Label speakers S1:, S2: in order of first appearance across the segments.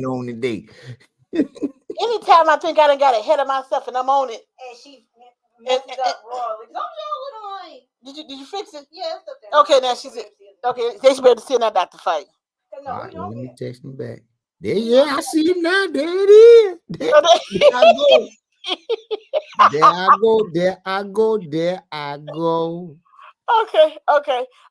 S1: on the day.
S2: Anytime I think I done got ahead of myself and I'm on it,
S3: and she messes up royally. Don't y'all annoying?
S2: did you fix it?
S3: Yeah, it's up there.
S2: Okay, now she said, okay, they should be able to see that Dr. Fight.
S1: All
S3: No, we
S1: right, well, let
S3: don't
S1: me
S3: get.
S1: text him back. There, yeah, I see him now. There it is. There I go. There I go. There I go. There I go.
S2: Okay.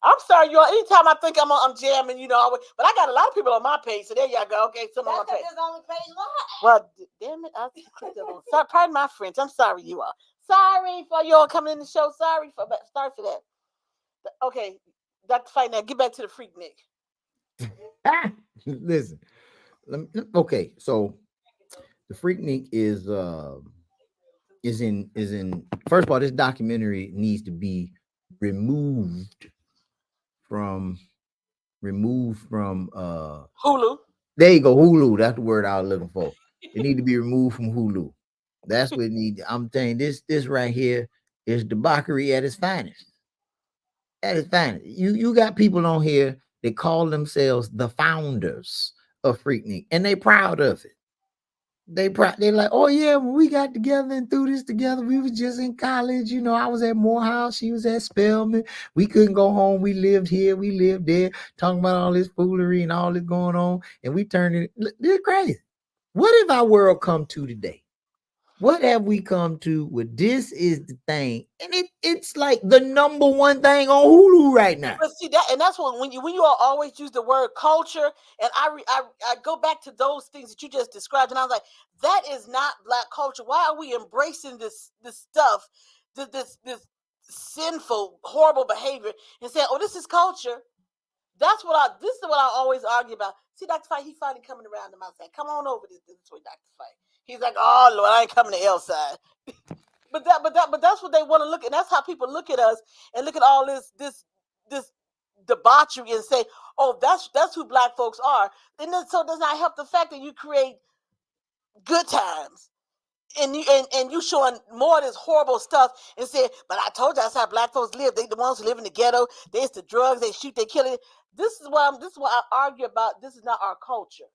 S2: I'm sorry, you all. Anytime I think I'm jamming, but I got a lot of people on my page, so there y'all go. Okay, some on my page.
S3: That's only page one.
S2: Well, damn it, I clicked it on. Sorry, pardon my French. I'm sorry, you all. Sorry for you all coming in the show. Sorry for that. Okay, Dr. Fight, now get back to the freak Nick.
S1: Listen, okay, so the Freaknik is in first of all, this documentary needs to be removed from
S2: Hulu.
S1: there you go, Hulu. That's the word I was looking for. It need to be removed from Hulu. That's what it need. I'm saying this right here is debauchery at its finest. At its finest. You got people on here that call themselves the founders of Freaknik, and they proud of it. They're like, oh yeah, when we got together and threw this together, we was just in college. I was at Morehouse, she was at Spelman. We couldn't go home. We lived here, we lived there, talking about all this foolery and all this going on, and we turned it. This crazy. What if our world come to today? What have we come to with this is the thing, and it's like the number one thing on Hulu right now.
S2: But see that, and that's when you all always use the word culture, and I go back to those things that you just described, and I was like, that is not Black culture. Why are we embracing this stuff, this sinful, horrible behavior, and saying, oh, this is culture? This is what I always argue about. See, Dr. Fight, he finally coming around to my side. Come on over this way, Dr. Fight. He's like, oh Lord, I ain't coming to L side. But that's what they want to look at. And that's how people look at us and look at all this debauchery and say, oh, that's who Black folks are. And then, so it does not help the fact that you create good times. And you showing more of this horrible stuff and saying, but I told you that's how Black folks live. They the ones who live in the ghetto. They used to drugs. They shoot. They kill it. This is what I argue about. This is not our culture,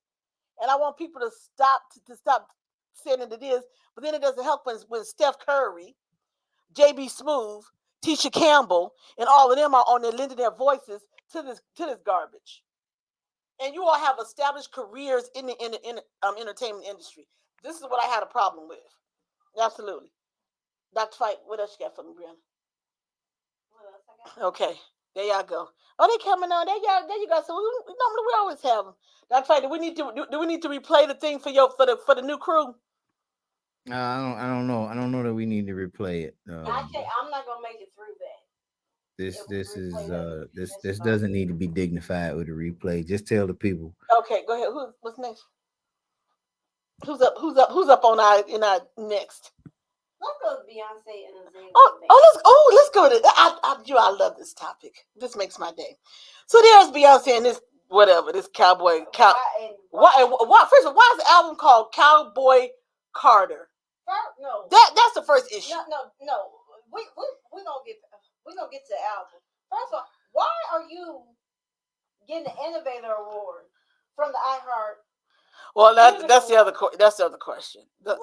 S2: and I want people to stop saying that it is. But then it doesn't help when Steph Curry, JB Smooth, Tisha Campbell, and all of them are on there lending their voices to this garbage. And you all have established careers in the entertainment industry. This is what I had a problem with. Absolutely. Dr. Fight, what else you got for me, Brianna? Okay, there y'all go. Oh, they coming on. There you go. So normally we always have them. Dr. Fight, do we need to replay the thing for the new crew?
S1: I don't know. I don't know that we need to replay it.
S3: I'm not gonna make it through that.
S1: This doesn't need to be dignified with a replay. Just tell the people.
S2: Okay, go ahead. What's next? Who's up on our next?
S3: Let's go to Beyonce and Azalea.
S2: Let's go to I love this topic. This makes my day. So there's Beyonce and this cowboy why first of all, why is the album called Cowboy Carter?
S3: No.
S2: That's the first issue.
S3: No. We're gonna get to the album. First of all, why are you getting the Innovator Award from the iHeart?
S2: Well, that's the other question.
S3: What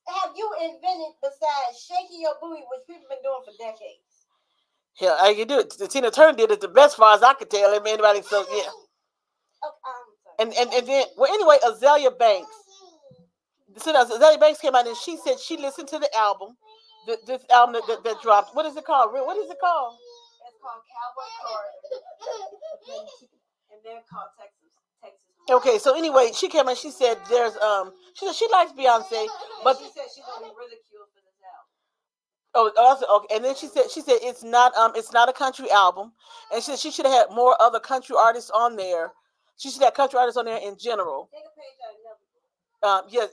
S3: have you invented besides shaking your booty, which people have been doing for decades?
S2: Hell, I can do it. The Tina Turner did it the best, far as I could tell. Anybody, so yeah. And then, well, anyway, Azalea Banks. So Azalea Banks came out and she said she listened to the album, this album that dropped. What is it called?
S3: It's called Cowboy Carter, and they're called Texas.
S2: Okay, so anyway, she came and she said she said she likes Beyonce, but
S3: she said she's only ridiculed for this album.
S2: Okay, and then she said it's not a country album, and she said she should have had more other country artists on there. She should have country artists on there in general.
S3: Take a page out of Nelly.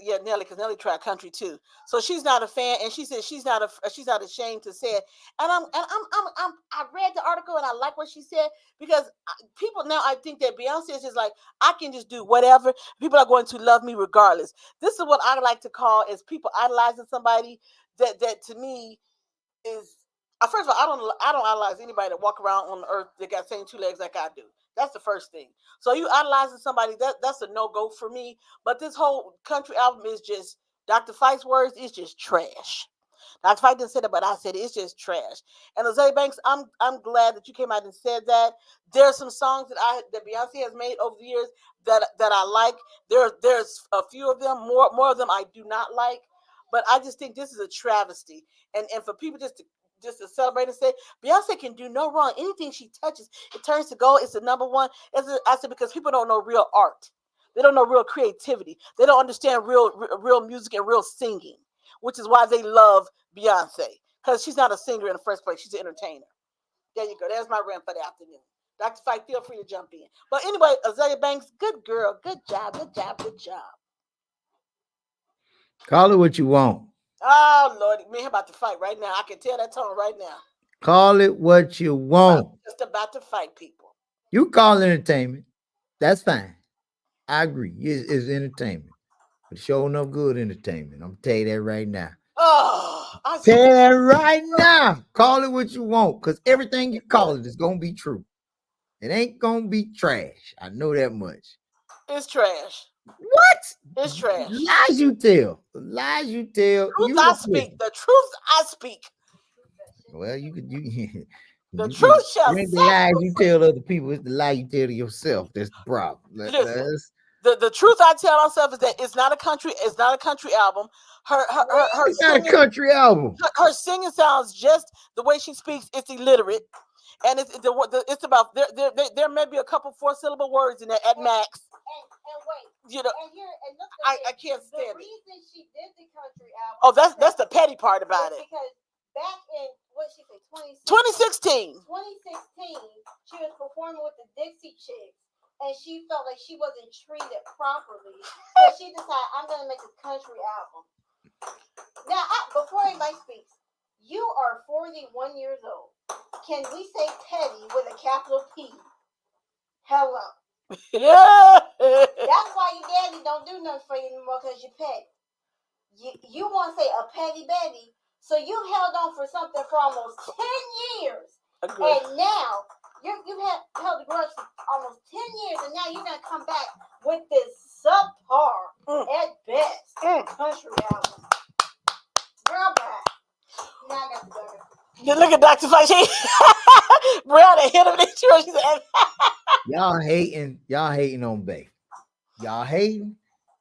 S2: Yeah, Nelly, because Nelly tried country too. So she's not a fan, and she said she's not ashamed to say it. And I read the article and I like what she said, because people now, I think that Beyonce is just like, I can just do whatever. People are going to love me regardless. This is what I like to call is people idolizing somebody that to me is. First of all, I don't idolize anybody that walk around on the earth that got same two legs like I do. That's the first thing. So you idolizing somebody, that's a no-go for me. But this whole country album is just, Dr. Fike's words, is just trash. Dr. Fike didn't say that, but I said it's just trash. And Azalea Banks, I'm glad that you came out and said that. There's some songs that Beyonce has made over the years that I like. There's a few of them, more of them I do not like. But I just think this is a travesty. And for people just to celebrate and say Beyonce can do no wrong. Anything she touches, it turns to gold. It's the number one. I said because people don't know real art. They don't know real creativity. They don't understand real music and real singing, which is why they love Beyonce, because she's not a singer in the first place. She's an entertainer. There you go. There's my rant for the afternoon. Dr. Fike, feel free to jump in. But anyway, Azalea Banks, good girl. Good job. Good job. Good job.
S1: Call it what you want.
S2: Oh, Lord. Man, about to fight right now. I can tell that tone right now.
S1: Call it what you want.
S2: I'm just about to fight people.
S1: You call it entertainment. That's fine. I agree. It's entertainment. But show enough good entertainment. I'm tell you that right now.
S2: Oh,
S1: Tell you that right now. Call it what you want, because everything you call it is gonna be true. It ain't gonna be trash. I know that much.
S2: It's trash.
S1: What?
S2: It's trash.
S1: Lies you tell. Lies you tell.
S2: Truth I speak. The truth I speak.
S1: Well, you could
S2: the truth shall
S1: set the lies you tell other people. It's the lie you tell to yourself. That's the problem.
S2: Listen, the truth I tell myself is that it's not a country album.
S1: It's not a country album.
S2: Her singing sounds just the way she speaks. It's illiterate, and it's about there may be a couple 4-syllable words in there at max.
S3: And wait,
S2: you know, I can't stand
S3: it. The reason she did the country album.
S2: Oh, that's the petty part about it.
S3: Because back in what did she say,
S2: 2016,
S3: she was performing with the Dixie Chicks, and she felt like she wasn't treated properly, so she decided, I'm gonna make a country album. Now, before anybody speaks, you are 41 years old. Can we say petty with a capital P? Hello. That's why your daddy don't do nothing for you anymore, because you're petty. You want to say a petty Betty, so you held on for something for almost 10 years. And now you've held the grudge for almost 10 years, and now you're gonna come back with this subpar at best country album. Girl, back. Now I got to go.
S2: You look at Dr. Fie. Brianna hit him in the church. She said,
S1: Y'all hating on Bay. Y'all hating.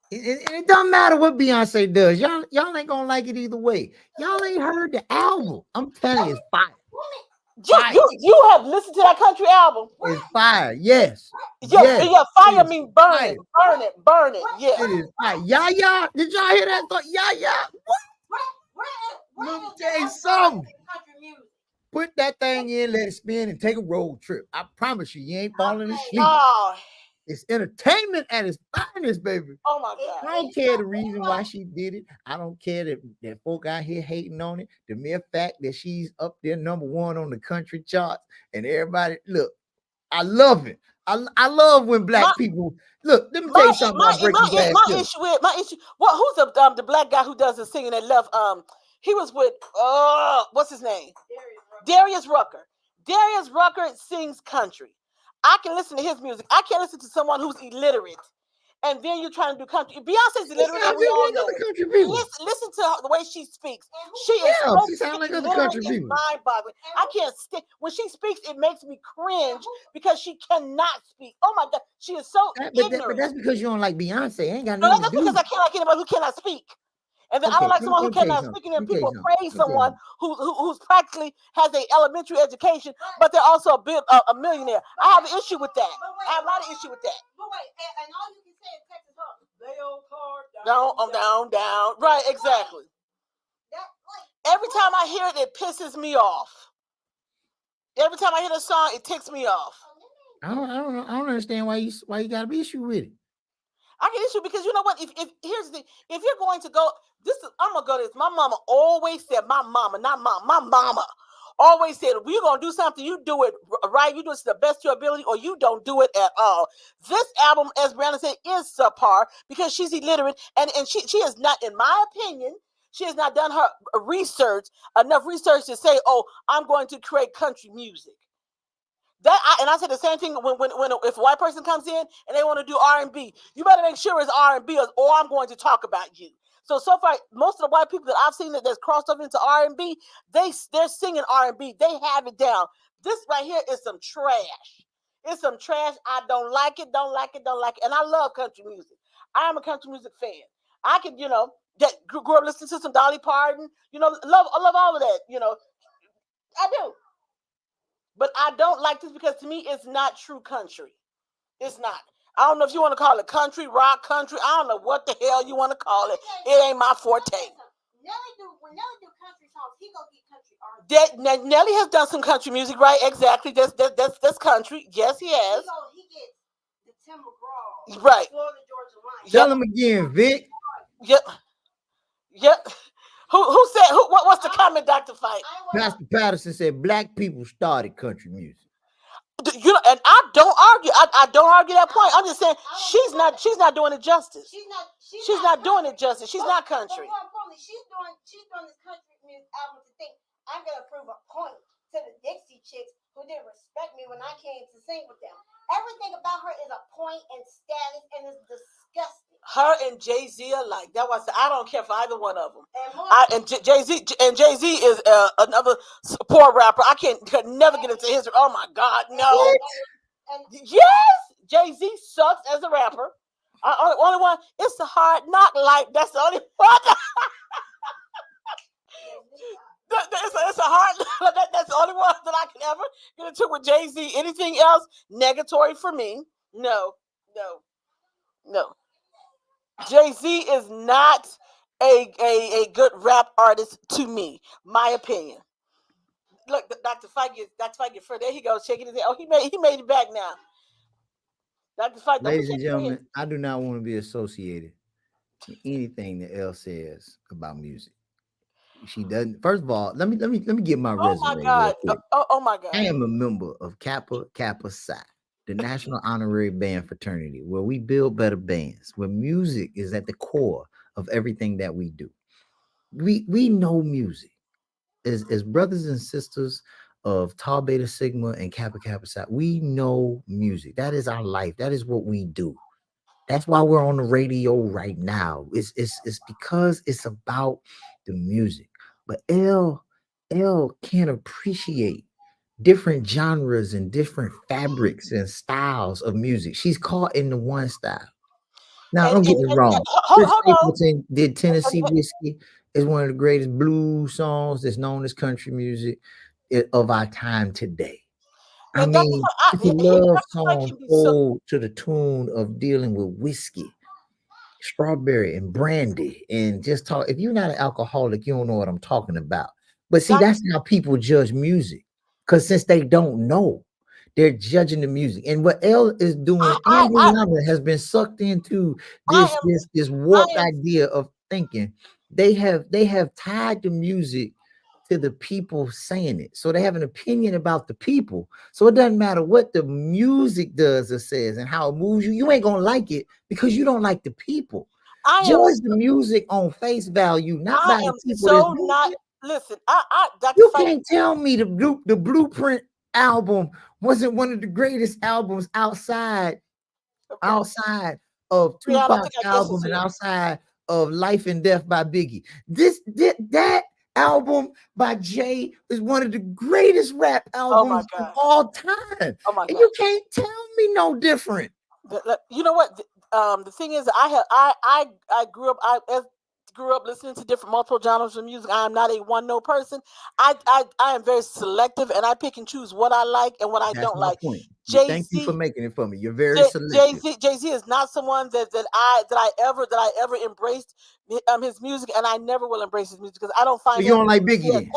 S1: It doesn't matter what Beyonce does. Y'all ain't gonna like it either way. Y'all ain't heard the album. I'm telling you, it's fire.
S2: You have listened to that country album.
S1: It's fire. Yes.
S2: Yeah, fire means burn it. Yeah.
S1: It is fire. Yeah. Did y'all hear that? Yeah. What? Let me tell you something. Put that thing in, let it spin, and take a road trip. I promise you ain't falling asleep.
S2: Oh.
S1: It's entertainment at its finest, baby.
S2: Oh my God.
S1: I don't care the reason why she did it. I don't care that folk out here hating on it. The mere fact that she's up there #1 on the country charts, and everybody, look, I love it. I love when black people look. Let me tell you something.
S2: My issue. What? Who's the black guy who does the singing that left? He was with what's his name? Darius Rucker. Darius Rucker sings country. I can listen to his music. I can't listen to someone who's illiterate. And then you're trying to do country. Beyonce's illiterate. And we all know. Listen to the way she speaks. She
S1: sounds like other country people.
S2: Mind-boggling. I can't stick. When she speaks, it makes me cringe because she cannot speak. Oh my God, she is so ignorant.
S1: But that's because you don't like Beyonce. Ain't got
S2: no,
S1: nothing
S2: that's
S1: to do.
S2: because I can't like anybody who cannot speak. And then I don't like someone who cannot speak, and then people praise someone who's practically has an elementary education, but they're also a millionaire. I have an issue with that. I have a lot of issue with that.
S3: But wait, and all you can say in Texas, lay on card,
S2: down. Right, exactly. Every time I hear it, it pisses me off. Every time I hear the song, it ticks me off.
S1: I don't understand why you got an issue with it.
S2: I get issue because you know what? If here's the thing, if you're going to go, I'm gonna go to this. My mama always said, my mama always said, if you're gonna do something, you do it right, you do it to the best of your ability, or you don't do it at all. This album, as Brianna said, is subpar because she's illiterate, and she has not, in my opinion, she has not done her enough research to say, oh, I'm going to create country music. And I said the same thing when if a white person comes in and they want to do R&B, you better make sure it's R&B or I'm going to talk about you. So far, most of the white people that I've seen that's crossed over into R&B, they're singing R&B. They have it down. This right here is some trash. It's some trash. I don't like it. And I love country music. I am a country music fan. I can, grew up listening to some Dolly Parton. I love all of that. I do. But I don't like this because to me, it's not true country. It's not. I don't know if you want to call it country, rock, country. I don't know what the hell you want to call it. It ain't my forte.
S3: When Nelly do country songs, he gonna get country artists.
S2: Nelly has done some country music, right? Exactly. That's country. Yes, he has.
S3: He gets the Tim McGraw,
S2: right?
S3: Florida Georgia Line.
S1: Tell him again, Vic.
S2: Yep. Who said? What's the comment, Dr. Fie?
S1: Pastor Patterson said black people started country music.
S2: And I don't argue. I don't argue that point. I'm just saying she's not doing it justice. She's not doing it justice. She's not country.
S3: More importantly, she's doing this country music album to think I'm gonna prove a point to the Dixie Chicks who didn't respect me when I came to sing with them. Everything about her is a point and status, and it's disgusting.
S2: Her and Jay-Z are like that. Was I don't care for either one of them. And Jay-Z is another poor rapper. I could never get into his. Oh my God, no. Yes, Jay-Z sucks as a rapper. Only one. It's a Hard Knock Life. That's the only one. It's a hard. That's the only one that I can ever get into with Jay-Z. Anything else, negatory for me. No. Jay-Z is not a good rap artist to me. My opinion. Look, Dr. Fie for there he goes shaking his head. Oh, he made it back now. Dr. Fie,
S1: ladies and gentlemen, I do not want to be associated with anything that Elle says about music. She doesn't. First of all, let me get my resume.
S2: Oh my God! Oh my God!
S1: I am a member of Kappa Psi, the National Honorary Band Fraternity, where we build better bands, where music is at the core of everything that we do. We know music as brothers and sisters of Tau Beta Sigma and Kappa Psi. We know music. That is our life. That is what we do. That's why we're on the radio right now. It's because it's about the music. But Elle can't appreciate different genres and different fabrics and styles of music. She's caught in the one style. Now, don't get me wrong. Chris Stapleton did Tennessee Whiskey. Is one of the greatest blues songs that's known as country music of our time today. I mean, it's a love song told to the tune of dealing with whiskey, strawberry, and brandy, and just talk. If you're not an alcoholic, you don't know what I'm talking about. But see, that's how people judge music, because since they don't know, they're judging the music. And what Elle is doing, and Rihanna has been sucked into this warped idea of thinking. They have tied the music to the people saying it. So they have an opinion about the people. So it doesn't matter what the music does or says and how it moves you. You ain't gonna like it because you don't like the people. Judge the music on face value, not by the people.
S2: So not listen.
S1: You can't tell me the Blueprint album wasn't one of the greatest albums outside of Tupac's album and outside of Life and Death by Biggie. That album by Jay is one of the greatest rap albums of all time. And you can't tell me no different.
S2: You know what? The thing is, I grew up listening to multiple genres of music. I am not a one note person. I am very selective, and I pick and choose what I like and what I don't like.
S1: Thank you for making it for me. You're very selective.
S2: Jay-Z is not someone that I ever embraced his music, and I never will embrace his music because I don't find.
S1: So you don't like Biggie?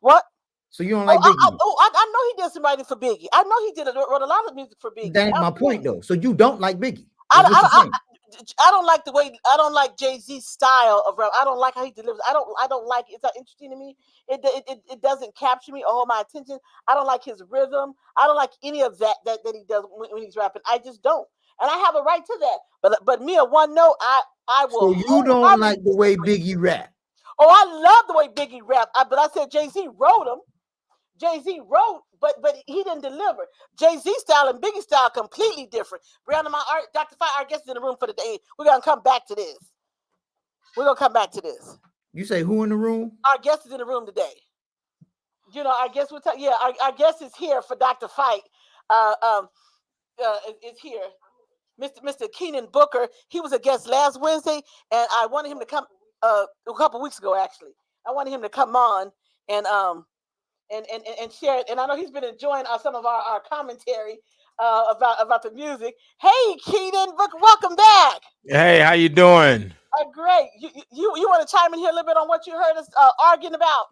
S2: What?
S1: So you don't like Biggie?
S2: I know he did some writing for Biggie. I know he wrote a lot of music for Biggie.
S1: That ain't my point though. So you don't like Biggie?
S2: I don't like I don't like Jay-Z's style of rap. I don't like how he delivers. I don't like it. It's not interesting to me. It doesn't capture me or hold my attention. I don't like his rhythm. I don't like any of that he does when he's rapping. I just don't. And I have a right to that. But me a one note, I will.
S1: So you don't like the way Biggie rap?
S2: Oh, I love the way Biggie rap. But I said Jay-Z wrote him. Jay-Z wrote, but he didn't deliver. Jay-Z style and Biggie style completely different. Brianna, Dr. Fie, our guest is in the room for the day. We're gonna come back to this.
S1: You say who in the room?
S2: Our guest is in the room today. Our guest our guest is here for Dr. Fight. Is here. Mr. Keenan Booker. He was a guest last Wednesday, and I wanted him to come a couple weeks ago. Actually, I wanted him to come on and share it. And I know he's been enjoying some of our commentary about the music. Hey, Keenan Booker, welcome back.
S4: Hey, how you doing?
S2: Great. You want to chime in here a little bit on what you heard us arguing about?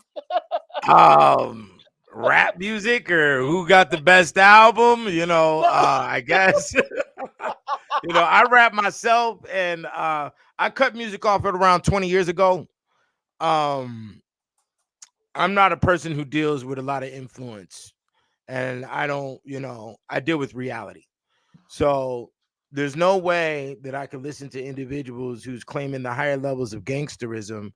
S4: Rap music or who got the best album? I guess. I rap myself, and I cut music off at around 20 years ago. I'm not a person who deals with a lot of influence, and I don't, I deal with reality. So there's no way that I could listen to individuals who's claiming the higher levels of gangsterism,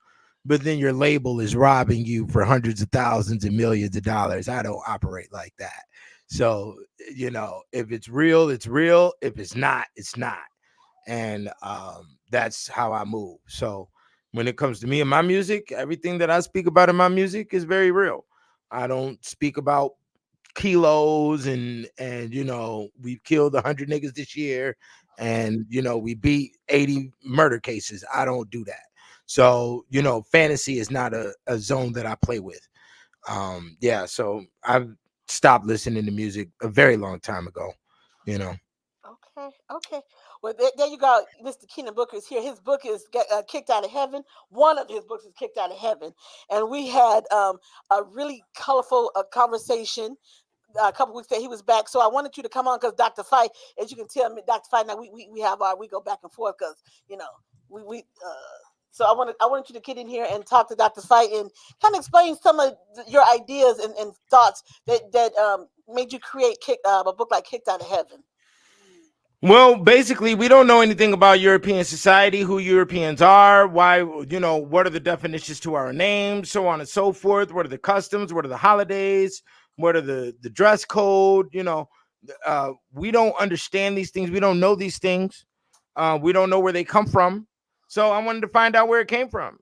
S4: but then your label is robbing you for hundreds of thousands and millions of dollars. I don't operate like that. So, if it's real, it's real. If it's not, it's not. And that's how I move. So when it comes to me and my music, everything that I speak about in my music is very real. I don't speak about kilos and we've killed 100 niggas this year, and we beat 80 murder cases. I don't do that. So fantasy is not a zone that I play with. So I've stopped listening to music a very long time ago.
S2: Okay. Well, there you go. Mr. Keenan Booker is here. His book is Kicked Out of Heaven. One of his books is Kicked Out of Heaven. And we had a really colorful conversation a couple weeks ago. He was back. So I wanted you to come on because Dr. Fight, as you can tell me, Dr. Fight, now we go back and forth because, so I wanted you to get in here and talk to Dr. Fight and kind of explain some of your ideas and thoughts that made you create a book like Kicked Out of Heaven.
S4: Well, basically, we don't know anything about European society, who Europeans are, why, what are the definitions to our names, so on and so forth. What are the customs? What are the holidays? What are the dress code? We don't understand these things. We don't know these things. We don't know where they come from. So I wanted to find out where it came from.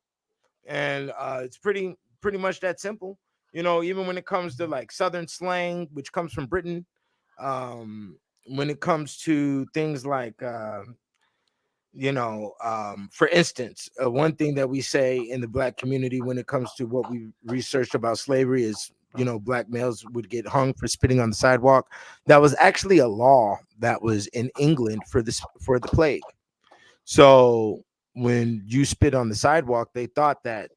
S4: And it's pretty much that simple. Even when it comes to like Southern slang, which comes from Britain, when it comes to things like, for instance, one thing that we say in the Black community when it comes to what we researched about slavery is, Black males would get hung for spitting on the sidewalk. That was actually a law that was in England for the plague. So when you spit on the sidewalk, they thought that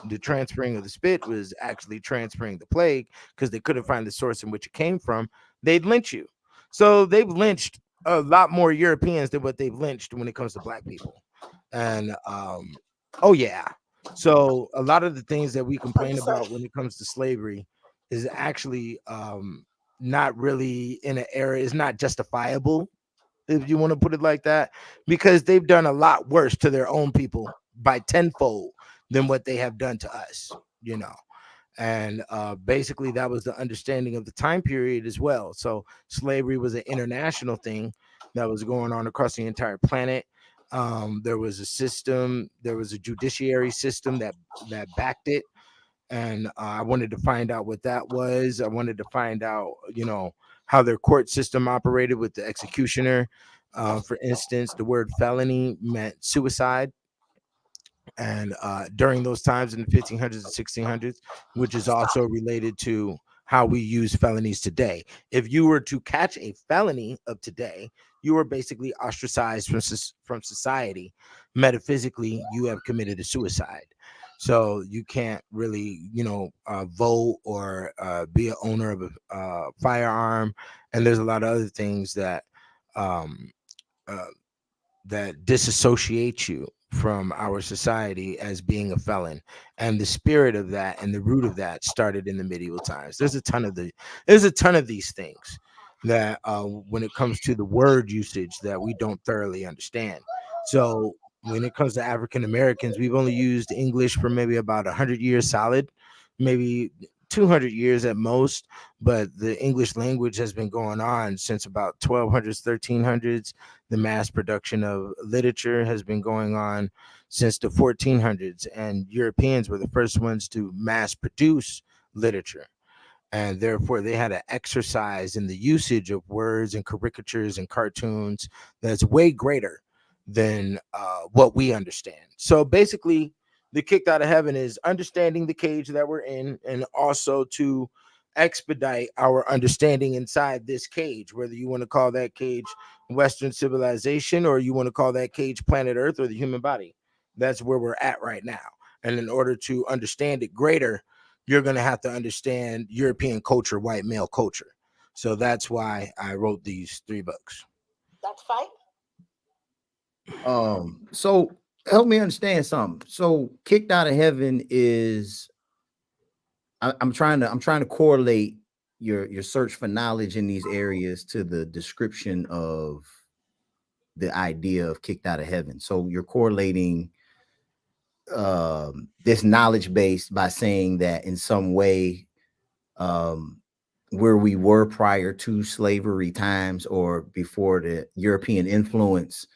S4: the transferring of the spit was actually transferring the plague because they couldn't find the source in which it came from. They'd lynch you. So they've lynched a lot more Europeans than what they've lynched when it comes to Black people. And so a lot of the things that we complain about when it comes to slavery is actually not really in an era, is not justifiable, if you want to put it like that, because they've done a lot worse to their own people by tenfold than what they have done to us, And basically that was the understanding of the time period as well. So slavery was an international thing that was going on across the entire planet. There was a system, there was a judiciary system that backed it. And I wanted to find out what that was. I wanted to find out, how their court system operated with the executioner. For instance, the word felony meant suicide. And during those times in the 1500s and 1600s, which is also related to how we use felonies today. If you were to catch a felony of today, you were basically ostracized from society. Metaphysically, you have committed a suicide. So you can't really, vote or be an owner of a firearm. And there's a lot of other things that that disassociate you from our society as being a felon. And the spirit of that and the root of that started in the medieval times. There's a ton of these things that when it comes to the word usage that we don't thoroughly understand. So when it comes to African Americans, we've only used English for maybe about 100 years solid, maybe 200 years at most, but the English language has been going on since about 1200s, 1300s. The mass production of literature has been going on since the 1400s, and Europeans were the first ones to mass produce literature, and therefore they had an exercise in the usage of words and caricatures and cartoons that's way greater than what we understand. So basically, the kicked out of heaven is understanding the cage that we're in, and also to expedite our understanding inside this cage, whether you want to call that cage Western civilization or you want to call that cage planet Earth or the human body. That's where we're at right now. And in order to understand it greater, you're going to have to understand European culture, white male culture. So that's why I wrote these 3 books.
S2: Dr. Fie?
S1: So help me understand something. So kicked out of heaven is I'm trying to correlate your search for knowledge in these areas to the description of the idea of kicked out of heaven. So you're correlating this knowledge base by saying that in some way, um, where we were prior to slavery times or before the European influence,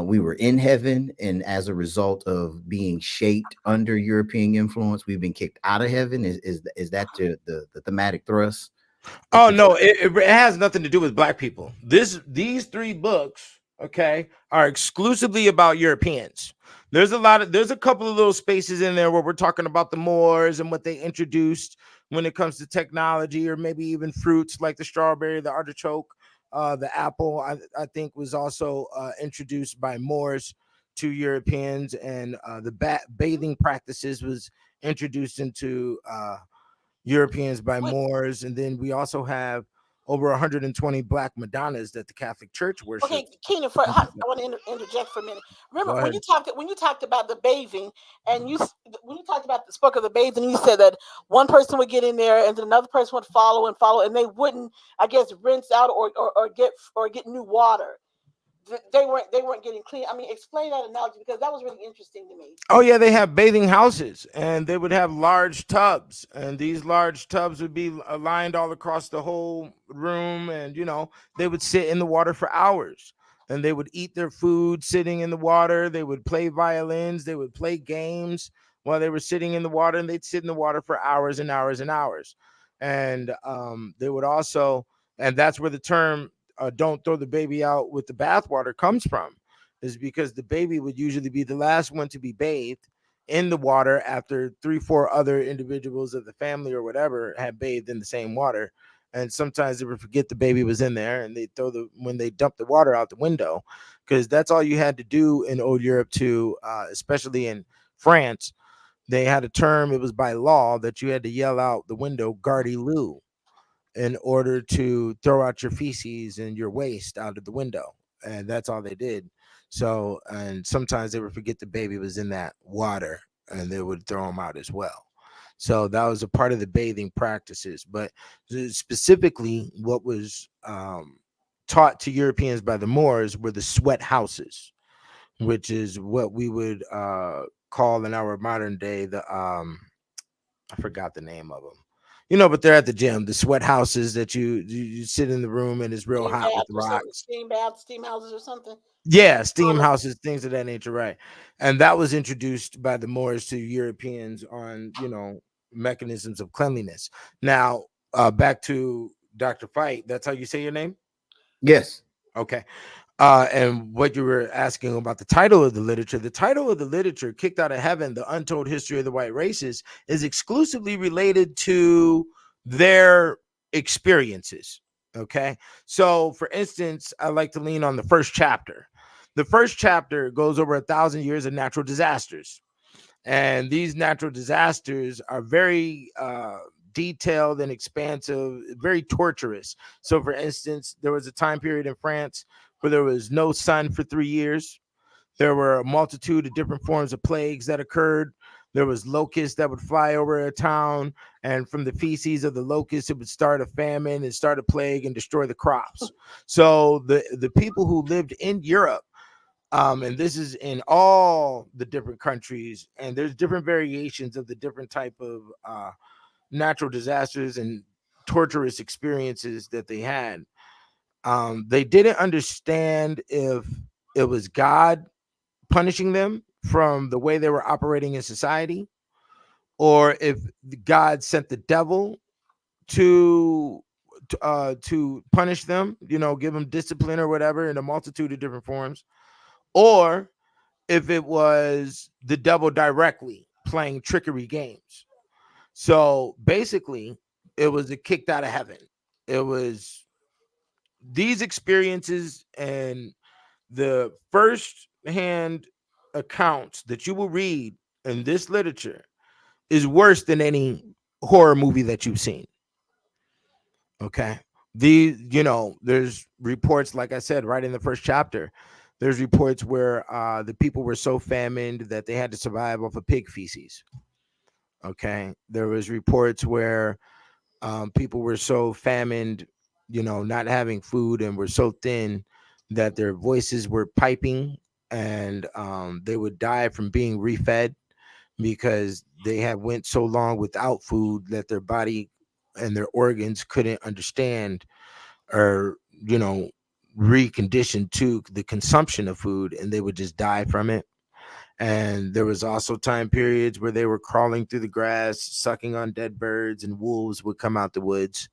S1: we were in heaven, and as a result of being shaped under European influence, we've been kicked out of heaven. Is that the thematic thrust?
S4: Oh no, it has nothing to do with black people. These 3 books, okay, are exclusively about Europeans. There's a couple of little spaces in there where we're talking about the Moors and what they introduced when it comes to technology, or maybe even fruits like the strawberry, the artichoke, the apple. I think was also introduced by Moors to Europeans, and the bathing practices was introduced into Europeans by
S2: Wait,
S4: Moors, and then we also have over 120 black Madonnas that the Catholic Church
S2: okay,
S4: worships.
S2: Keenan, I want to interject for a minute. Remember
S4: Go ahead.
S2: when you talked about the bathing, and when you talked about the spoke of the bathing, you said that one person would get in there, and then another person would follow and follow, and they wouldn't, I guess, rinse out or get new water. They weren't getting clean. I mean, explain that analogy, because that was really interesting to me.
S4: Oh yeah, they have bathing houses, and they would have large tubs, and these large tubs would be aligned all across the whole room, and they would sit in the water for hours, and they would eat their food sitting in the water. They would play violins, they would play games while they were sitting in the water, and they'd sit in the water for hours and hours and hours. And they would also, and that's where the term "don't throw the baby out with the bathwater" comes from, is because the baby would usually be the last one to be bathed in the water after 3, 4 other individuals of the family or whatever had bathed in the same water. And sometimes they would forget the baby was in there, and they when they dumped the water out the window, because that's all you had to do in old Europe to, especially in France. They had a term, it was by law that you had to yell out the window, "Gardy Lou," in order to throw out your feces and your waste out of the window. And that's all they did. So, and sometimes they would forget the baby was in that water, and they would throw them out as well. So that was a part of the bathing practices. But specifically, what was taught to Europeans by the Moors were the sweat houses, which is what we would call in our modern day the I forgot the name of them. But they're at the gym, the sweat houses that you sit in the room and it's real
S2: Steam
S4: hot with
S2: baths or something,
S4: rocks.
S2: steam baths, steam houses or something.
S4: Yeah, steam
S2: Sauna.
S4: houses, things of that nature, right? And that was introduced by the Moors to Europeans on, mechanisms of cleanliness. Now, back to Dr. Fight. That's how you say your name?
S1: Yes.
S4: Okay. And what you were asking about the title of the literature, Kicked Out of Heaven, The Untold History of the White Races, is exclusively related to their experiences. Okay. So, for instance, I like to lean on the first chapter. The first chapter goes over 1,000 years of natural disasters. And these natural disasters are very detailed and expansive, very torturous. So, for instance, there was a time period in France where there was no sun for 3 years. There were a multitude of different forms of plagues that occurred. There was locusts that would fly over a town, and from the feces of the locusts, it would start a famine and start a plague and destroy the crops. So the people who lived in Europe, and this is in all the different countries, and there's different variations of the different type of natural disasters and torturous experiences that they had. They didn't understand if it was God punishing them from the way they were operating in society, or if God sent the devil to to punish them, give them discipline or whatever in a multitude of different forms, or if it was the devil directly playing trickery games. So basically, it was a kicked out of heaven. It was these experiences and the first hand accounts that you will read in this literature is worse than any horror movie that you've seen. Okay. There's reports, like I said, right in the first chapter, there's reports where the people were so famined that they had to survive off of pig feces. Okay. There was reports where people were so famined, not having food, and were so thin that their voices were piping, and they would die from being refed because they had went so long without food that their body and their organs couldn't understand, or reconditioned to the consumption of food, and they would just die from it. And there was also time periods where they were crawling through the grass, sucking on dead birds, and wolves would come out the woods.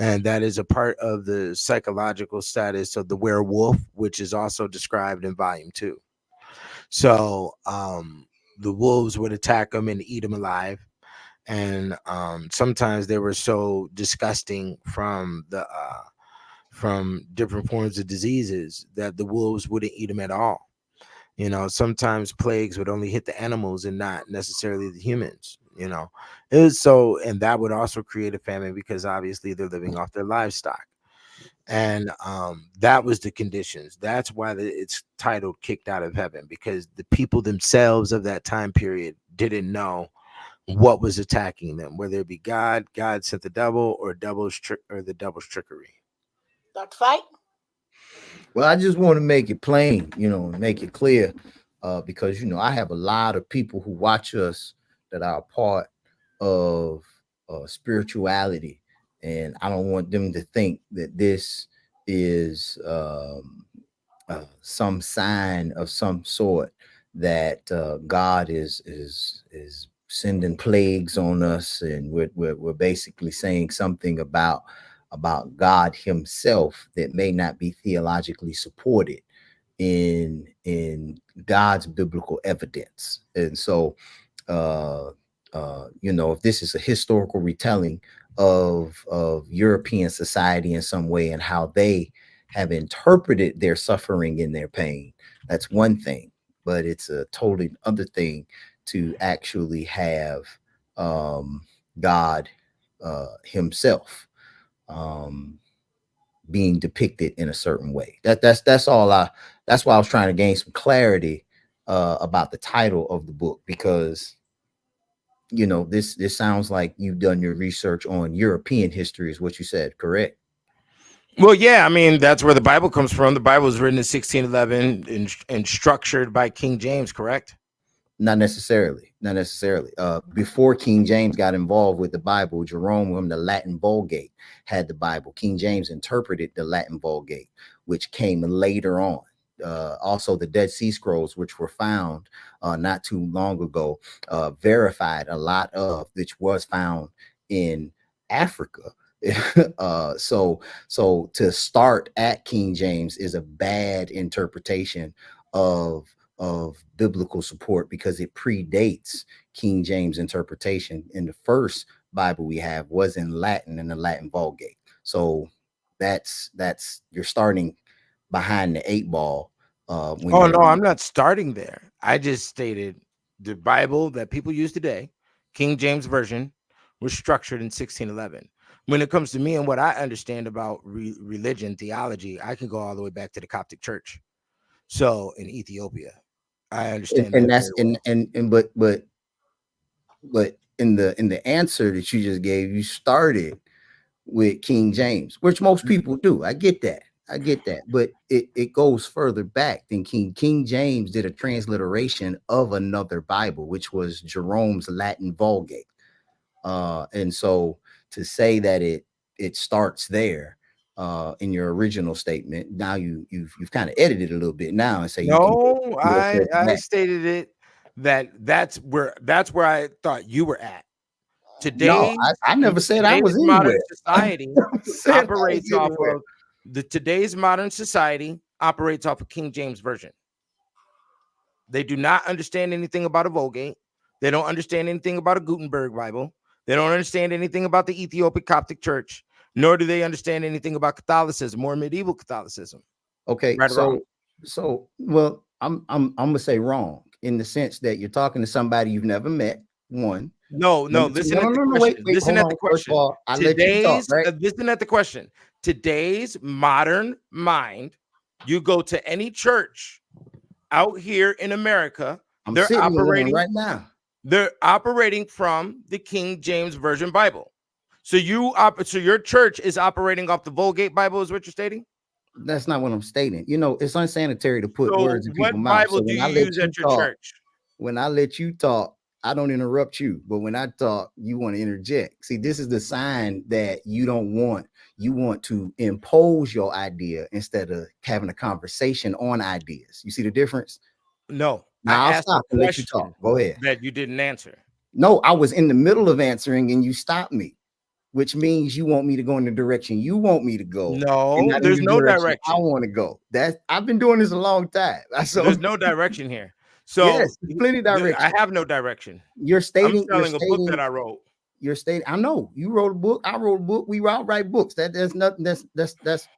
S4: And that is a part of the psychological status of the werewolf, which is also described in volume 2. So the wolves would attack them and eat them alive. And sometimes they were so disgusting from different forms of diseases that the wolves wouldn't eat them at all. Sometimes plagues would only hit the animals and not necessarily the humans. It was so, and that would also create a famine because obviously they're living off their livestock. And that was the conditions. That's why it's titled Kicked Out of Heaven, because the people themselves of that time period didn't know what was attacking them, whether it be God sent the devil, or the devil's trickery.
S2: Dr. Fie?
S1: Well, I just want to make it plain, make it clear, because I have a lot of people who watch us that are a part of spirituality, and I don't want them to think that this is some sign of some sort that God is sending plagues on us, and we're basically saying something about God Himself that may not be theologically supported in God's biblical evidence. And so, if this is a historical retelling of European society in some way and how they have interpreted their suffering and their pain, that's one thing. But it's a totally other thing to actually have God Himself being depicted in a certain way. That's all that's why I was trying to gain some clarity about the title of the book, because this sounds like you've done your research on European history, is what you said, correct?
S4: Well, yeah, I mean, that's where the Bible comes from. The Bible was written in 1611 and structured by King James, correct?
S1: Not necessarily. Not necessarily. Before King James got involved with the Bible, Jerome from the Latin Vulgate had the Bible. King James interpreted the Latin Vulgate, which came later on. Also, the Dead Sea Scrolls, which were found not too long ago, verified a lot of which was found in Africa. So to start at King James is a bad interpretation of biblical support, because it predates King James interpretation. In the first Bible we have was in Latin, in the Latin Vulgate. So that's you're starting behind the 8 ball.
S4: Oh, no, I'm not starting there. I just stated the Bible that people use today, King James Version, was structured in 1611. When it comes to me and what I understand about religion, theology, I can go all the way back to the Coptic Church. So in Ethiopia, I understand
S1: and
S4: that
S1: that's
S4: very well.
S1: and but in the answer that you just gave, you started with King James, which most people do. I get that. I get that. But it goes further back than King James did a transliteration of another Bible, which was Jerome's Latin Vulgate. And so to say that it starts there in your original statement, now you've kind of edited a little bit now and say you can go
S4: No,
S1: a little further than
S4: I
S1: that.
S4: stated it that's where I thought you were at.
S1: No,
S4: Today's
S1: I never said I was
S4: modern
S1: anywhere.
S4: society
S1: I said I was
S4: operates off
S1: anywhere.
S4: of today's modern society operates off of King James version. They do not understand anything about a Vulgate. They don't understand anything about a Gutenberg Bible. They don't understand anything about the Ethiopic Coptic Church, nor do they understand anything about Catholicism or medieval Catholicism.
S1: Okay,
S4: Right or wrong?
S1: so well, I'm gonna say wrong in the sense that you're talking to somebody you've never met. One,
S4: No,
S1: number two.
S4: listen
S1: No,
S4: at
S1: no,
S4: the
S1: no, no. Wait,
S4: question.
S1: wait.
S4: Listen
S1: Hold
S4: at
S1: on.
S4: the
S1: First of
S4: question.
S1: all, I let you talk, right?
S4: Listen at the question. Today's modern mind, you go to any church out here in America,
S1: I'm sitting in one right now.
S4: they're operating from the King James Version Bible. So so your church is operating off the Vulgate Bible, is what you're stating?
S1: That's not what I'm stating. You know, it's unsanitary to put
S4: So
S1: words in
S4: what
S1: people's mouths.
S4: Bible
S1: So
S4: do
S1: when I
S4: you
S1: let
S4: use
S1: you
S4: at your
S1: talk,
S4: church?
S1: I don't interrupt you. But when I talk, you want to interject. See, this is the sign that you don't want. You want to impose your idea instead of having a conversation on ideas. You see the difference?
S4: No, I
S1: Now I'll
S4: asked a
S1: stop and let you talk.
S4: question
S1: Go ahead.
S4: that you didn't answer.
S1: No, I was in the middle of answering and you stopped me, which means you want me to go in the direction you want me to go and
S4: No,
S1: not in
S4: there's
S1: the
S4: no
S1: direction I
S4: direction.
S1: want to go. That's I've been doing this a long time. So
S4: There's no direction here. So
S1: yes, there's plenty of
S4: I
S1: direction.
S4: have no direction.
S1: You're
S4: I'm
S1: stating, you're
S4: selling a book that
S1: stating,
S4: I wrote.
S1: you're stating. I know you wrote a book. I wrote a book. We write books. There's nothing. That's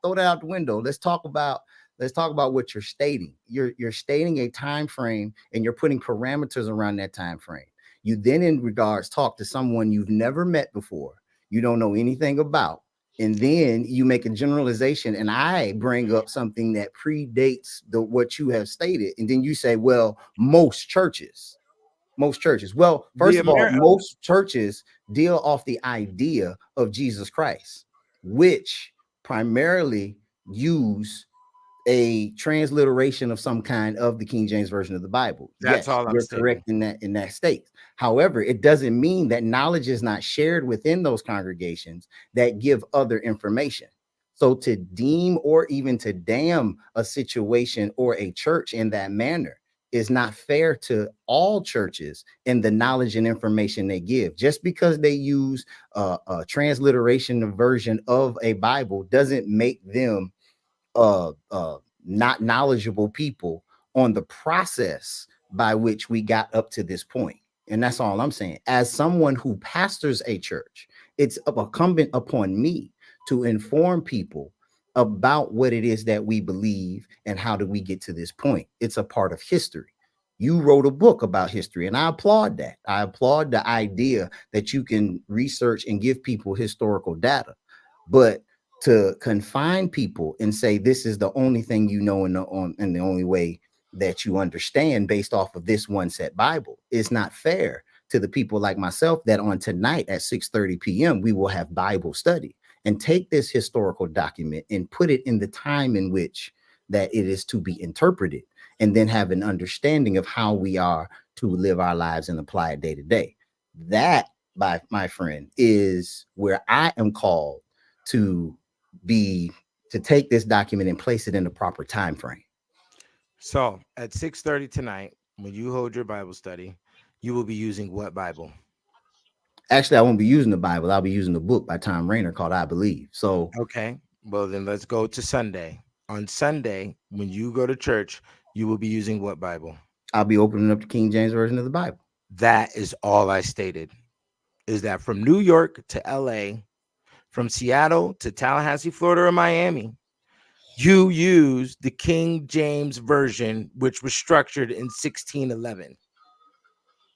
S1: throw that out the window. Let's talk about what you're stating. You're stating a time frame and you're putting parameters around that time frame. You then, in regards, talk to someone you've never met before, you don't know anything about, and then you make a generalization. And I bring up something that predates what you have stated, and then you say, "Well, most churches." Most churches. Well,
S4: The
S1: first of all,
S4: Amer
S1: most churches deal off the idea of Jesus Christ, which primarily use a transliteration of some kind of the King James version of the Bible.
S4: That's
S1: Yes,
S4: all I'm
S1: you're
S4: stating.
S1: correct in that state. However, it doesn't mean that knowledge is not shared within those congregations that give other information. So to deem or even to damn a situation or a church in that manner is not fair to all churches in the knowledge and information they give. Just because they use a transliteration version of a Bible doesn't make them not knowledgeable people on the process by which we got up to this point. And that's all I'm saying. As someone who pastors a church, it's incumbent upon me to inform people about what it is that we believe and how do we get to this point. It's a part of history. You wrote a book about history, and I applaud that. I applaud the idea that you can research and give people historical data. But to confine people and say this is the only thing you know and the only way that you understand based off of this one set Bible is not fair to the people like myself that on tonight at 6:30 p.m. we will have Bible study and take this historical document and put it in the time in which that it is to be interpreted and then have an understanding of how we are to live our lives and apply it day to day. That, by my friend, is where I am called to be to take this document and place it in the proper time frame.
S4: So at 6:30 tonight, when you hold your Bible study, you will be using what Bible?
S1: Actually, I won't be using the Bible. I'll be using the book by Tom Rainer called I Believe. So
S4: Okay. Well, then let's go to Sunday. On Sunday, when you go to church, you will be using what Bible?
S1: I'll be opening up the King James Version of the Bible.
S4: That is all I stated. Is that from New York to LA, from Seattle to Tallahassee, Florida, or Miami, you use the King James Version, which was structured in 1611.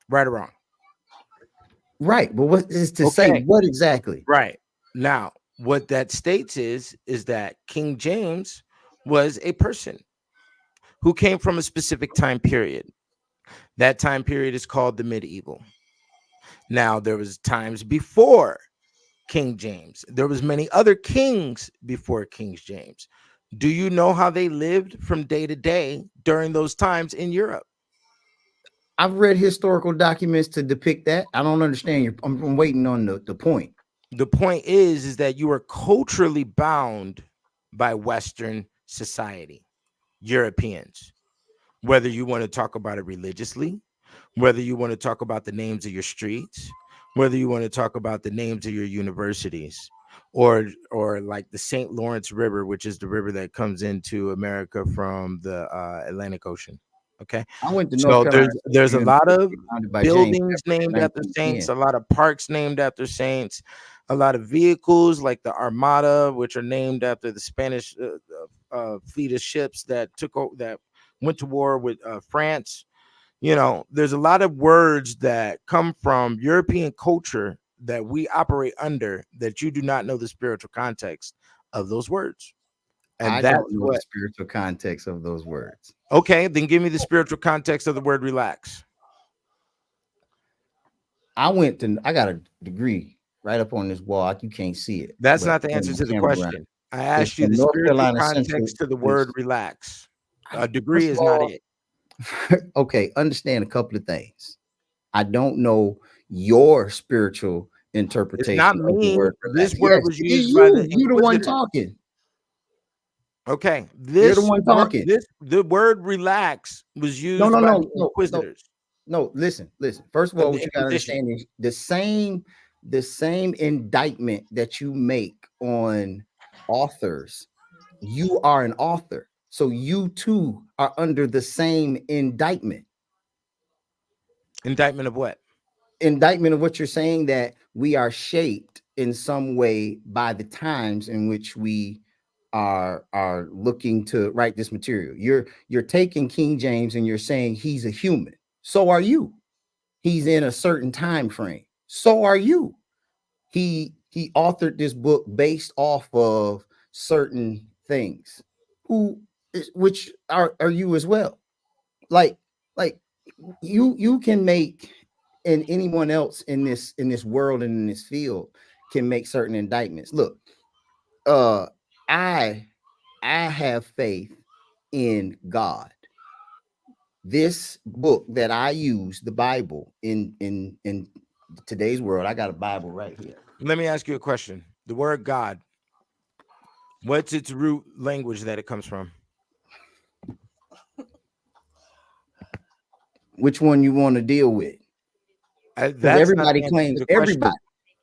S4: Right or wrong?
S1: Right. But what is to say
S4: Okay.
S1: what exactly?
S4: Right. Now, what that states is that King James was a person who came from a specific time period. That time period is called the medieval. Now, there was times before King James. There was many other kings before King James. Do you know how they lived from day to day during those times in Europe?
S1: I've read historical documents to depict that. I don't understand your. I'm waiting on the point.
S4: The point is that you are culturally bound by Western society, Europeans. Whether you want to talk about it religiously, whether you want to talk about the names of your streets, whether you want to talk about the names of your universities, or like the St. Lawrence River, which is the river that comes into America from the Atlantic Ocean. Okay,
S1: I went to North
S4: so
S1: Carolina
S4: there's a lot of
S1: University, founded by James
S4: buildings
S1: Pepper in
S4: named after saints,
S1: 1910.
S4: a lot of parks named after saints, a lot of vehicles like the Armada, which are named after the Spanish fleet of ships that that went to war with France. You know, there's a lot of words that come from European culture that we operate under that you do not know the spiritual context of those words. And
S1: I
S4: that's
S1: don't know the
S4: what,
S1: spiritual context of those words.
S4: okay, then give me the spiritual context of the word relax.
S1: I got a degree right up on this wall. You can't see it,
S4: That's
S1: but
S4: not the answer to the
S1: camera around.
S4: question. I
S1: It's
S4: asked you
S1: from
S4: the
S1: North
S4: spiritual
S1: Carolina Central.
S4: context to the word relax. A degree
S1: First of
S4: is not
S1: all,
S4: it.
S1: okay, understand a couple of things. I don't know your spiritual
S4: It's
S1: interpretation
S4: not
S1: of the
S4: me.
S1: word
S4: This
S1: relax.
S4: word
S1: Yes,
S4: was
S1: it is
S4: used by the
S1: you. You're the one
S4: Inquisitors.
S1: talking.
S4: Okay,
S1: You're the one talking.
S4: the word relax was
S1: No,
S4: used
S1: no,
S4: by
S1: no,
S4: the
S1: no, no,
S4: Inquisitors
S1: no. Listen. First of
S4: of
S1: all,
S4: the
S1: what you got to
S4: Inquisition.
S1: understand is the same indictment that you make on authors. You are an author, so you too are under the same indictment.
S4: Indictment of what?
S1: Indictment of what you're saying, that we are shaped in some way by the times in which we are looking to write this material. You're taking King James and you're saying he's a human. So are you. He's in a certain time frame. So are you. He authored this book based off of certain things. Which are you as well? Like like you can make, and anyone else in this world and in this field can make certain indictments. Look, uh I I have faith in God. This book that I use, the Bible, in today's world, I got a Bible right here.
S4: Let me ask you a question. The word God, what's its root language that it comes from?
S1: Which one you want to deal with? Because
S4: That's not
S1: everybody
S4: the answer to
S1: claims,
S4: the question.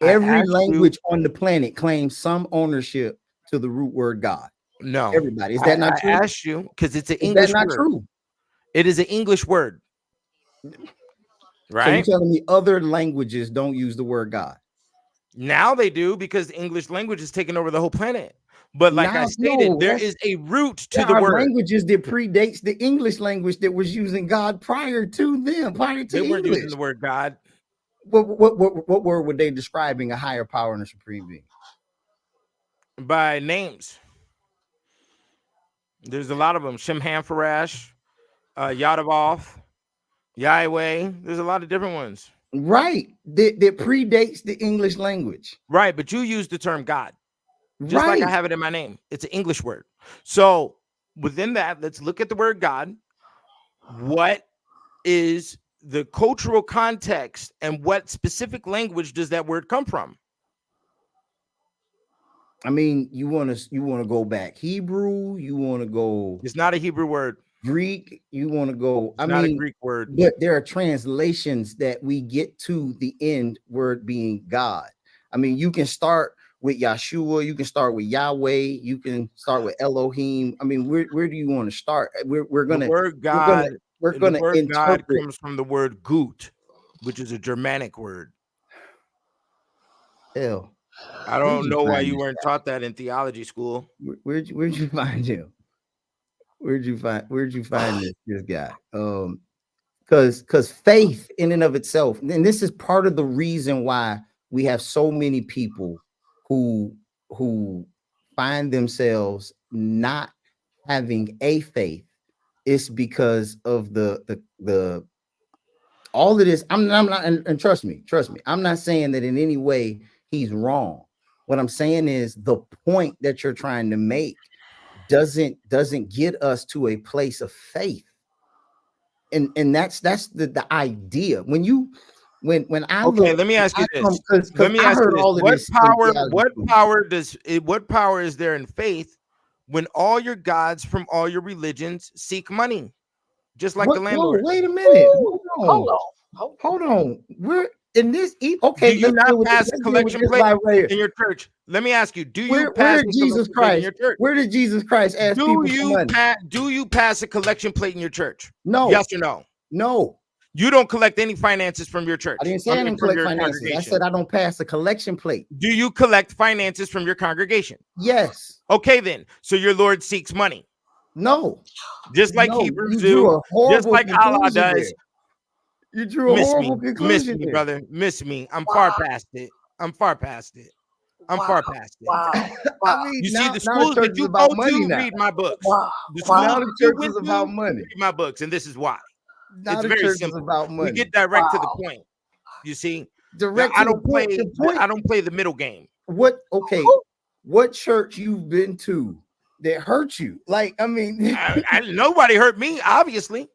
S4: I
S1: every
S4: asked you,
S1: language on the planet claims some ownership to the root word God.
S4: no.
S1: Everybody. Is that not
S4: I
S1: true?
S4: asked you because it's an
S1: Is that
S4: English
S1: not
S4: word.
S1: true?
S4: It is an English word,
S1: So you
S4: right?
S1: telling me other languages don't use the word God?
S4: Now they do because the English language is taking over the whole planet. But like I
S1: Now,
S4: stated,
S1: no,
S4: there is a root to
S1: there
S4: the
S1: are
S4: word.
S1: languages that predates the English language that was using God prior to them, prior
S4: They
S1: to
S4: weren't
S1: English.
S4: using the word God.
S1: What word were they describing a higher power and a supreme being?
S4: By names. There's a lot of them. Shemhanfarash, Yadavoth, Yahweh. There's a lot of different ones.
S1: Right. That predates the English language.
S4: Right, but you use the term God, just like I
S1: Right.
S4: have it in my name. It's an English word. So within that, let's look at the word God. What is the cultural context and what specific language does that word come from?
S1: I mean, you want to go back Hebrew, you want to go
S4: It's not a Hebrew word.
S1: Greek, you want to go,
S4: It's not a Greek word.
S1: but there are translations that we get to the end word being God. I mean, you can start with Yahshua, you can start with Yahweh, you can start with Elohim. I mean, where do you want to start? We're
S4: The
S1: gonna
S4: word
S1: we're gonna
S4: God,
S1: we're
S4: the
S1: gonna
S4: word God
S1: interpret.
S4: comes from the word gut, which is a Germanic word.
S1: Hell,
S4: I
S1: where'd
S4: don't
S1: you
S4: know why
S1: find
S4: you
S1: this
S4: weren't
S1: guy?
S4: taught that in theology school.
S1: Where'd you find him? Where'd you find this guy? Because faith in and of itself, and this is part of the reason why we have so many people who who find themselves not having a faith. It's because of the all of this. I'm not, and trust me, I'm not saying that in any way he's wrong. What I'm saying is the point that you're trying to make doesn't get us to a place of faith. and that's the idea. When I
S4: Okay,
S1: look,
S4: let me ask you this.
S1: because
S4: Let me
S1: I
S4: ask you
S1: heard
S4: this.
S1: all of
S4: What
S1: this in
S4: power,
S1: theology
S4: what
S1: school.
S4: what power is there in faith when all your gods from all your religions seek money? Just like the
S1: Whoa,
S4: landlord.
S1: wait a minute.
S2: Ooh, hold on.
S1: We're in this.
S4: Do
S1: Okay,
S4: you not pass a
S1: let's deal with
S4: collection
S1: this
S4: plate
S1: Bible right here.
S4: in your church? Let me ask you, do you
S1: Where
S4: pass
S1: did
S4: a
S1: Jesus
S4: collection plate in
S1: Christ?
S4: your church?
S1: Where did Jesus Christ ask people for money?
S4: Do you pass a collection plate in your church?
S1: No.
S4: Yes or no?
S1: No.
S4: You don't collect any finances from your church.
S1: I didn't say I didn't
S4: from
S1: collect
S4: your
S1: finances. I
S4: congregation.
S1: said I don't pass a collection plate.
S4: Do you collect finances from your congregation?
S1: Yes.
S4: Okay, then. So your Lord seeks money.
S1: No.
S4: Just like
S1: No,
S4: Hebrews
S1: you drew
S4: do.
S1: a horrible
S4: Just like Allah
S1: conclusion
S4: does.
S1: there. You drew a horrible
S4: Miss
S1: conclusion
S4: me,
S1: there.
S4: brother. Miss me. I'm
S2: Wow.
S4: far past it. I'm far past it. I'm
S2: Wow.
S4: far past it.
S2: Wow.
S1: I mean,
S4: You see,
S1: now
S4: the
S1: the
S4: schools
S1: church
S4: that
S1: is
S4: you
S1: about
S4: go
S1: money
S4: to,
S1: now.
S4: read my books.
S2: Wow.
S4: The
S2: Wow.
S4: schools
S1: Now
S4: that
S1: the
S4: you
S1: church
S4: went
S1: is about
S4: to,
S1: money.
S4: read my books, and this is why.
S1: Now
S4: It's
S1: the
S4: very
S1: church
S4: simple.
S1: is about
S4: We
S1: money.
S4: get direct to the
S2: Wow.
S4: point. You see,
S1: Direct
S4: I
S1: to the
S4: don't
S1: point.
S4: play.
S1: The point.
S4: I don't play the middle game.
S1: What? Okay. What church you've been to that hurt you? Like, I mean,
S4: Nobody hurt me, obviously.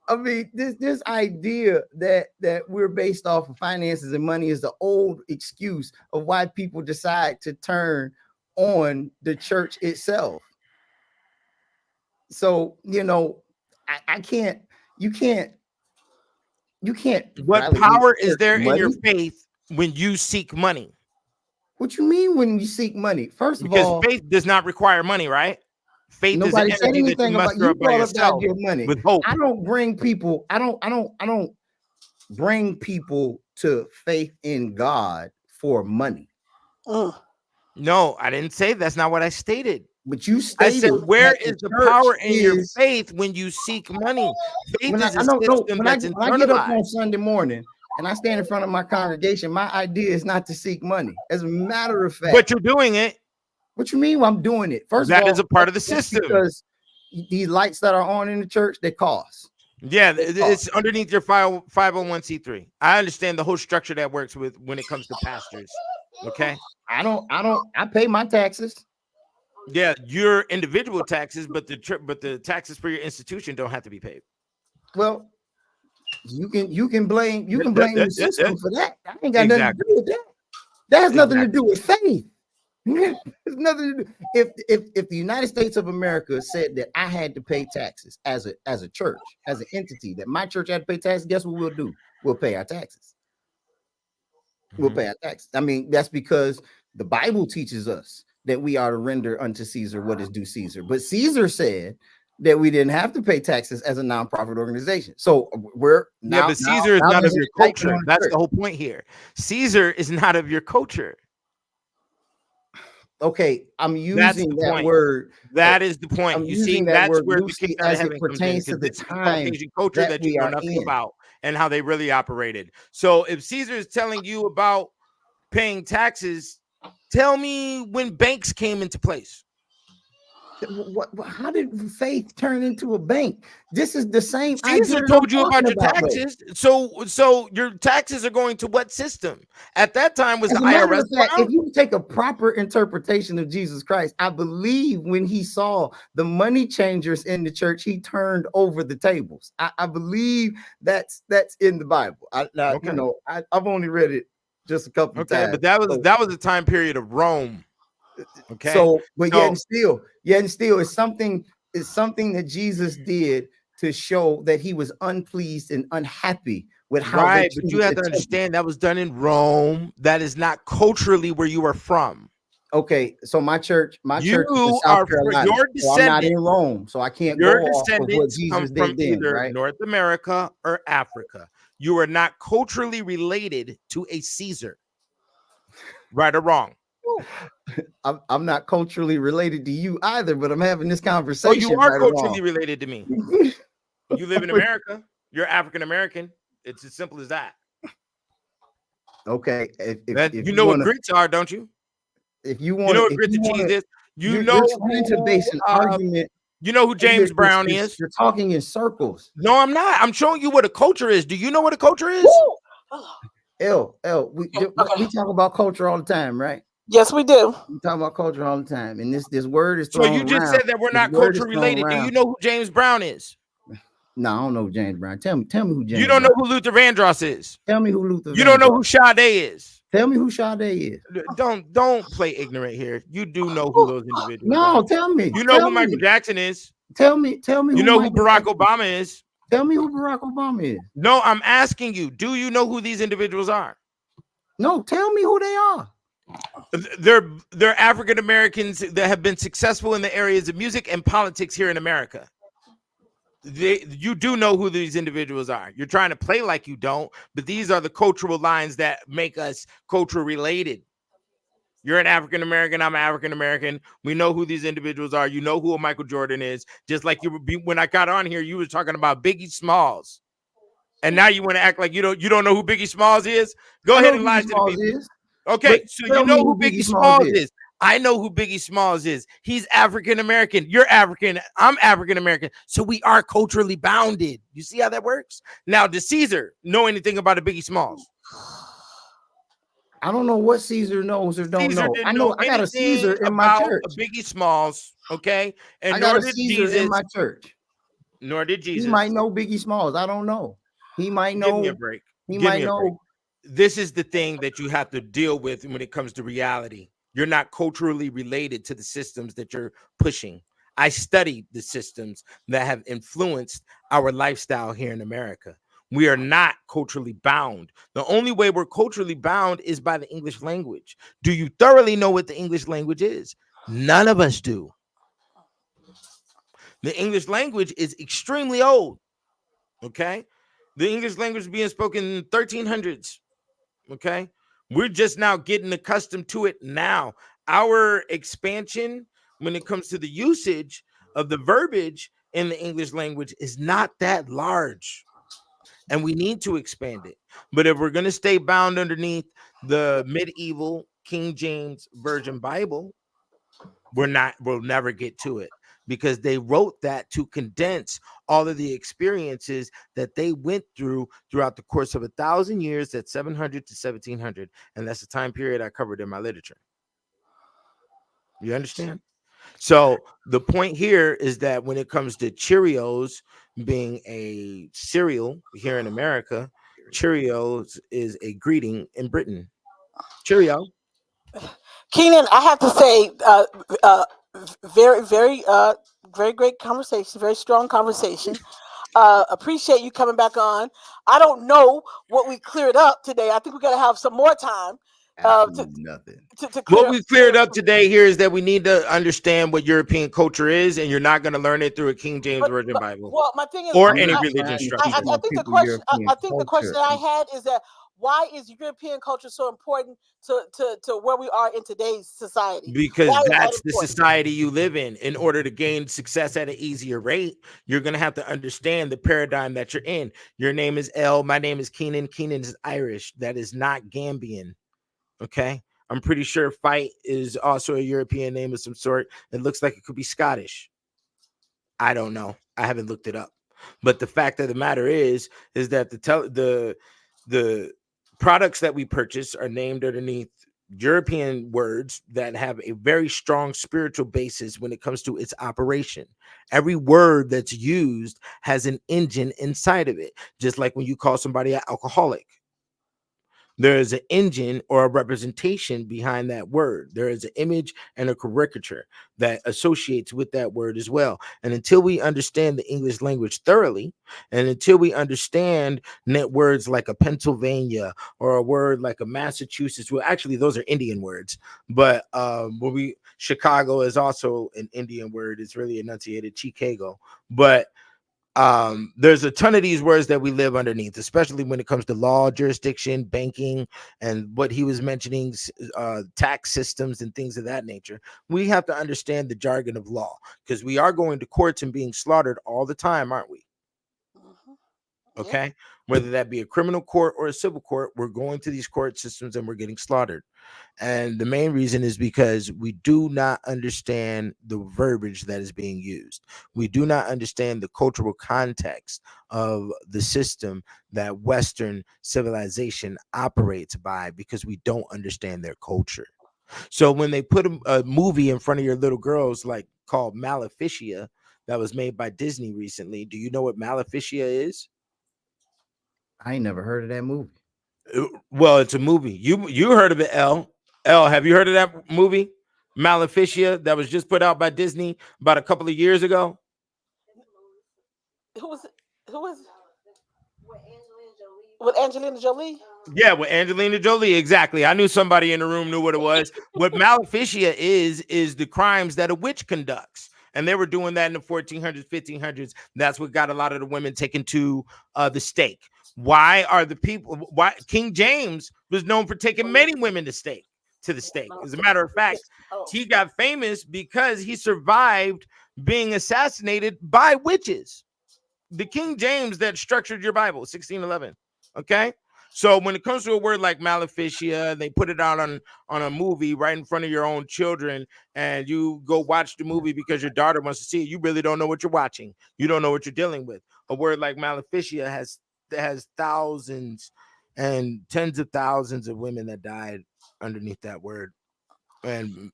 S1: I mean, this idea that we're based off of finances and money is the old excuse of why people decide to turn on the church itself. So, I can't, you can't.
S4: What
S1: rally
S4: power
S1: the
S4: is
S1: church
S4: there
S1: for
S4: in your
S1: money.
S4: faith when you seek money?
S1: What you mean when you seek money? First of
S4: Because
S1: all,
S4: faith does not require money, right? Faith is an
S1: nobody said
S4: energy that you
S1: anything about.
S4: muster
S1: You
S4: up by
S1: brought up the
S4: yourself
S1: idea of money.
S4: with hope.
S1: I don't bring people. I don't bring people to faith in God for money.
S4: No, I didn't say that's not what I stated.
S1: But you
S4: I
S1: stated
S4: said, where
S1: that
S4: is the
S1: church
S4: power in your
S1: is.
S4: faith when you seek money? Faith
S1: When
S4: is a
S1: I don't know
S4: system
S1: when
S4: that's
S1: I get up
S4: internalized.
S1: on Sunday morning and I stand in front of my congregation, my idea is not to seek money. As a matter of fact,
S4: But you're doing it.
S1: what you mean? I'm doing it. First
S4: That
S1: of all,
S4: is a part of the
S1: that's
S4: system.
S1: because these lights that are on in the church, they cost.
S4: Yeah, it's underneath your 501c3. I understand the whole structure that works with when it comes to pastors. Okay.
S1: I pay my taxes.
S4: Yeah, your individual taxes, but the taxes for your institution don't have to be paid.
S1: Well, you can blame the system for that. I ain't got nothing to do with that. That has nothing to do with faith. There's nothing to do. If the United States of America said that I had to pay taxes as a church, as an entity, that my church had to pay taxes, guess what we'll do? We'll pay our taxes. We'll pay our taxes. I mean, that's because the Bible teaches us that we are to render unto Caesar what is due Caesar. But Caesar said that we didn't have to pay taxes as a nonprofit organization. So we're now.
S4: Yeah, but Caesar is not of your culture. That's
S1: church.
S4: the whole point here. Caesar is not of your culture.
S1: Okay, I'm using that word.
S4: That is the point. You see, that's where the kicked out of heaven
S1: pertains to the time
S4: Caucasian culture that you know nothing about and how they really operated. So if Caesar is telling you about paying taxes, tell me when banks came into place.
S1: How did faith turn into a bank? This is the same.
S4: Caesar told you about your taxes. So your taxes are going to what system? At that time was the IRS.
S1: If you take a proper interpretation of Jesus Christ, I believe when he saw the money changers in the church, he turned over the tables. I believe that's in the Bible. I've only read it just a couple of times.
S4: But that was the time period of Rome. Okay.
S1: So, but yet and still, it's something that Jesus did to show that he was unpleased and unhappy with how.
S4: Right, but you have to understand that was done in Rome. That is not culturally where you are from.
S1: Okay, so my church is in
S4: You
S1: South
S4: are
S1: Carolina.
S4: your
S1: So I'm not in Rome, so I can't
S4: your
S1: go off of what
S4: descendants
S1: Jesus
S4: come
S1: did
S4: from
S1: then,
S4: either
S1: right?
S4: North America or Africa. You are not culturally related to a Caesar. Right or wrong?
S1: I'm not culturally related to you either, but I'm having this conversation.
S4: Oh, you are culturally related to me. You live in America. You're African American. It's as simple as that.
S1: Okay. If
S4: you know what grits are, don't you?
S1: If you want,
S4: you know what grits and cheese is.
S1: You're trying to base an argument.
S4: You know who James Brown is?
S1: You're talking in circles.
S4: No, I'm not. I'm showing you what a culture is. Do you know what a culture is?
S1: We talk about culture all the time, right?
S2: Yes, we do.
S1: We talk about culture all the time, and this word is
S4: so you just said that we're not culture related. Do you know who James Brown is?
S1: No, I don't know James Brown. Tell me who James
S4: You don't know
S1: Brown.
S4: who Luther Vandross is.
S1: Tell me who Luther
S4: You don't know who
S1: Vandross.
S4: Sade is.
S1: Tell me who Sade is.
S4: Don't play ignorant here. You do know who those individuals are.
S1: No, tell me.
S4: You know who Michael Jackson is.
S1: Tell me
S4: You
S1: who
S4: know who
S1: Michael
S4: Barack
S1: Jackson.
S4: Obama is.
S1: Tell me who Barack Obama is.
S4: No, I'm asking you. Do you know who these individuals are?
S1: No, tell me who they are.
S4: They're African Americans that have been successful in the areas of music and politics here in America. You do know who these individuals are. You're trying to play like you don't, but these are the cultural lines that make us cultural related. You're an African American. I'm an African American. We know who these individuals are. You know who Michael Jordan is. Just like you would be when I got on here, you were talking about Biggie Smalls, and now you want to act like you don't know who Biggie Smalls is. Go ahead and lie to the people. Okay, so you know who Biggie Smalls is. I know who Biggie Smalls is. He's African American. You're African. I'm African American. So we are culturally bounded. You see how that works? Now, does Caesar know anything about a Biggie Smalls?
S1: I don't know what Caesar knows or don't know. I know I got a Caesar in my church.
S4: Biggie Smalls, okay? And
S1: I got a Caesar in my church.
S4: Nor did Jesus.
S1: He might know Biggie Smalls. I don't know. He might know.
S4: Give me a break.
S1: He might know.
S4: This is the thing that you have to deal with when it comes to reality. You're not culturally related to the systems that you're pushing. I studied the systems that have influenced our lifestyle here in America. We are not culturally bound. The only way we're culturally bound is by the English language. Do you thoroughly know what the English language is? None of us do. The English language is extremely old. Okay? The English language is being spoken in the 1300s. Okay? We're just now getting accustomed to it now. Our expansion when it comes to the usage of the verbiage in the English language is not that large. And we need to expand it. But if we're going to stay bound underneath the medieval King James Version Bible, we'll never get to it, because they wrote that to condense all of the experiences that they went throughout the course of 1,000 years, that's 700 to 1700. And that's the time period I covered in my literature. You understand? So the point here is that when it comes to Cheerios being a cereal here in America, Cheerios is a greeting in Britain. Cheerio.
S2: Keenan, I have to say, very, very, very great conversation, very strong conversation. Appreciate you coming back on. I don't know what we cleared up today. I think we got to have some more time.
S1: Nothing.
S4: What we cleared up today here is that we need to understand what European culture is, and you're not going to learn it through a King James Version Bible.
S2: Well, my thing is,
S4: or any religion structure.
S2: I think the question. I think the question that I had is that why is European culture so important to where we are in today's society?
S4: Because that's the society you live in. In order to gain success at an easier rate, you're going to have to understand the paradigm that you're in. Your name is Elle. My name is Keenan. Keenan is Irish. That is not Gambian. Okay. I'm pretty sure Fight is also a European name of some sort. It looks like it could be Scottish. I don't know. I haven't looked it up. But the fact of the matter is that the products that we purchase are named underneath European words that have a very strong spiritual basis when it comes to its operation. Every word that's used has an engine inside of it. Just like when you call somebody an alcoholic, there is an engine or a representation behind that word. There is an image and a caricature that associates with that word as well. And until we understand the English language thoroughly, and until we understand net words like a Pennsylvania or a word like a Massachusetts, well, actually, those are Indian words. But Chicago is also an Indian word. It's really enunciated Chicago. But there's a ton of these words that we live underneath, especially when it comes to law, jurisdiction, banking, and what he was mentioning, tax systems and things of that nature. We have to understand the jargon of law, because we are going to courts and being slaughtered all the time, aren't we? Okay. Yeah. Whether that be a criminal court or a civil court, we're going to these court systems and we're getting slaughtered. And the main reason is because we do not understand the verbiage that is being used. We do not understand the cultural context of the system that Western civilization operates by, because we don't understand their culture. So when they put a movie in front of your little girls like called Maleficia, that was made by Disney recently. Do you know what Maleficia is?
S1: I ain't never heard of that movie.
S4: Well, it's a movie. You heard of it, L. L, have you heard of that movie, Maleficia, that was just put out by Disney about a couple of years ago?
S2: Who was who was with Angelina Jolie?
S4: Yeah, with Angelina Jolie, exactly. I knew somebody in the room knew what it was. What Maleficia is the crimes that a witch conducts. And they were doing that in the 1400s, 1500s. That's what got a lot of the women taken to the stake. Why are the people? Why King James was known for taking many women to the stake. As a matter of fact, he got famous because he survived being assassinated by witches. The King James that structured your Bible, 1611. Okay. So when it comes to a word like Maleficia, they put it out on a movie right in front of your own children, and you go watch the movie because your daughter wants to see it. You really don't know what you're watching. You don't know what you're dealing with. A word like Maleficia has thousands and tens of thousands of women that died underneath that word, and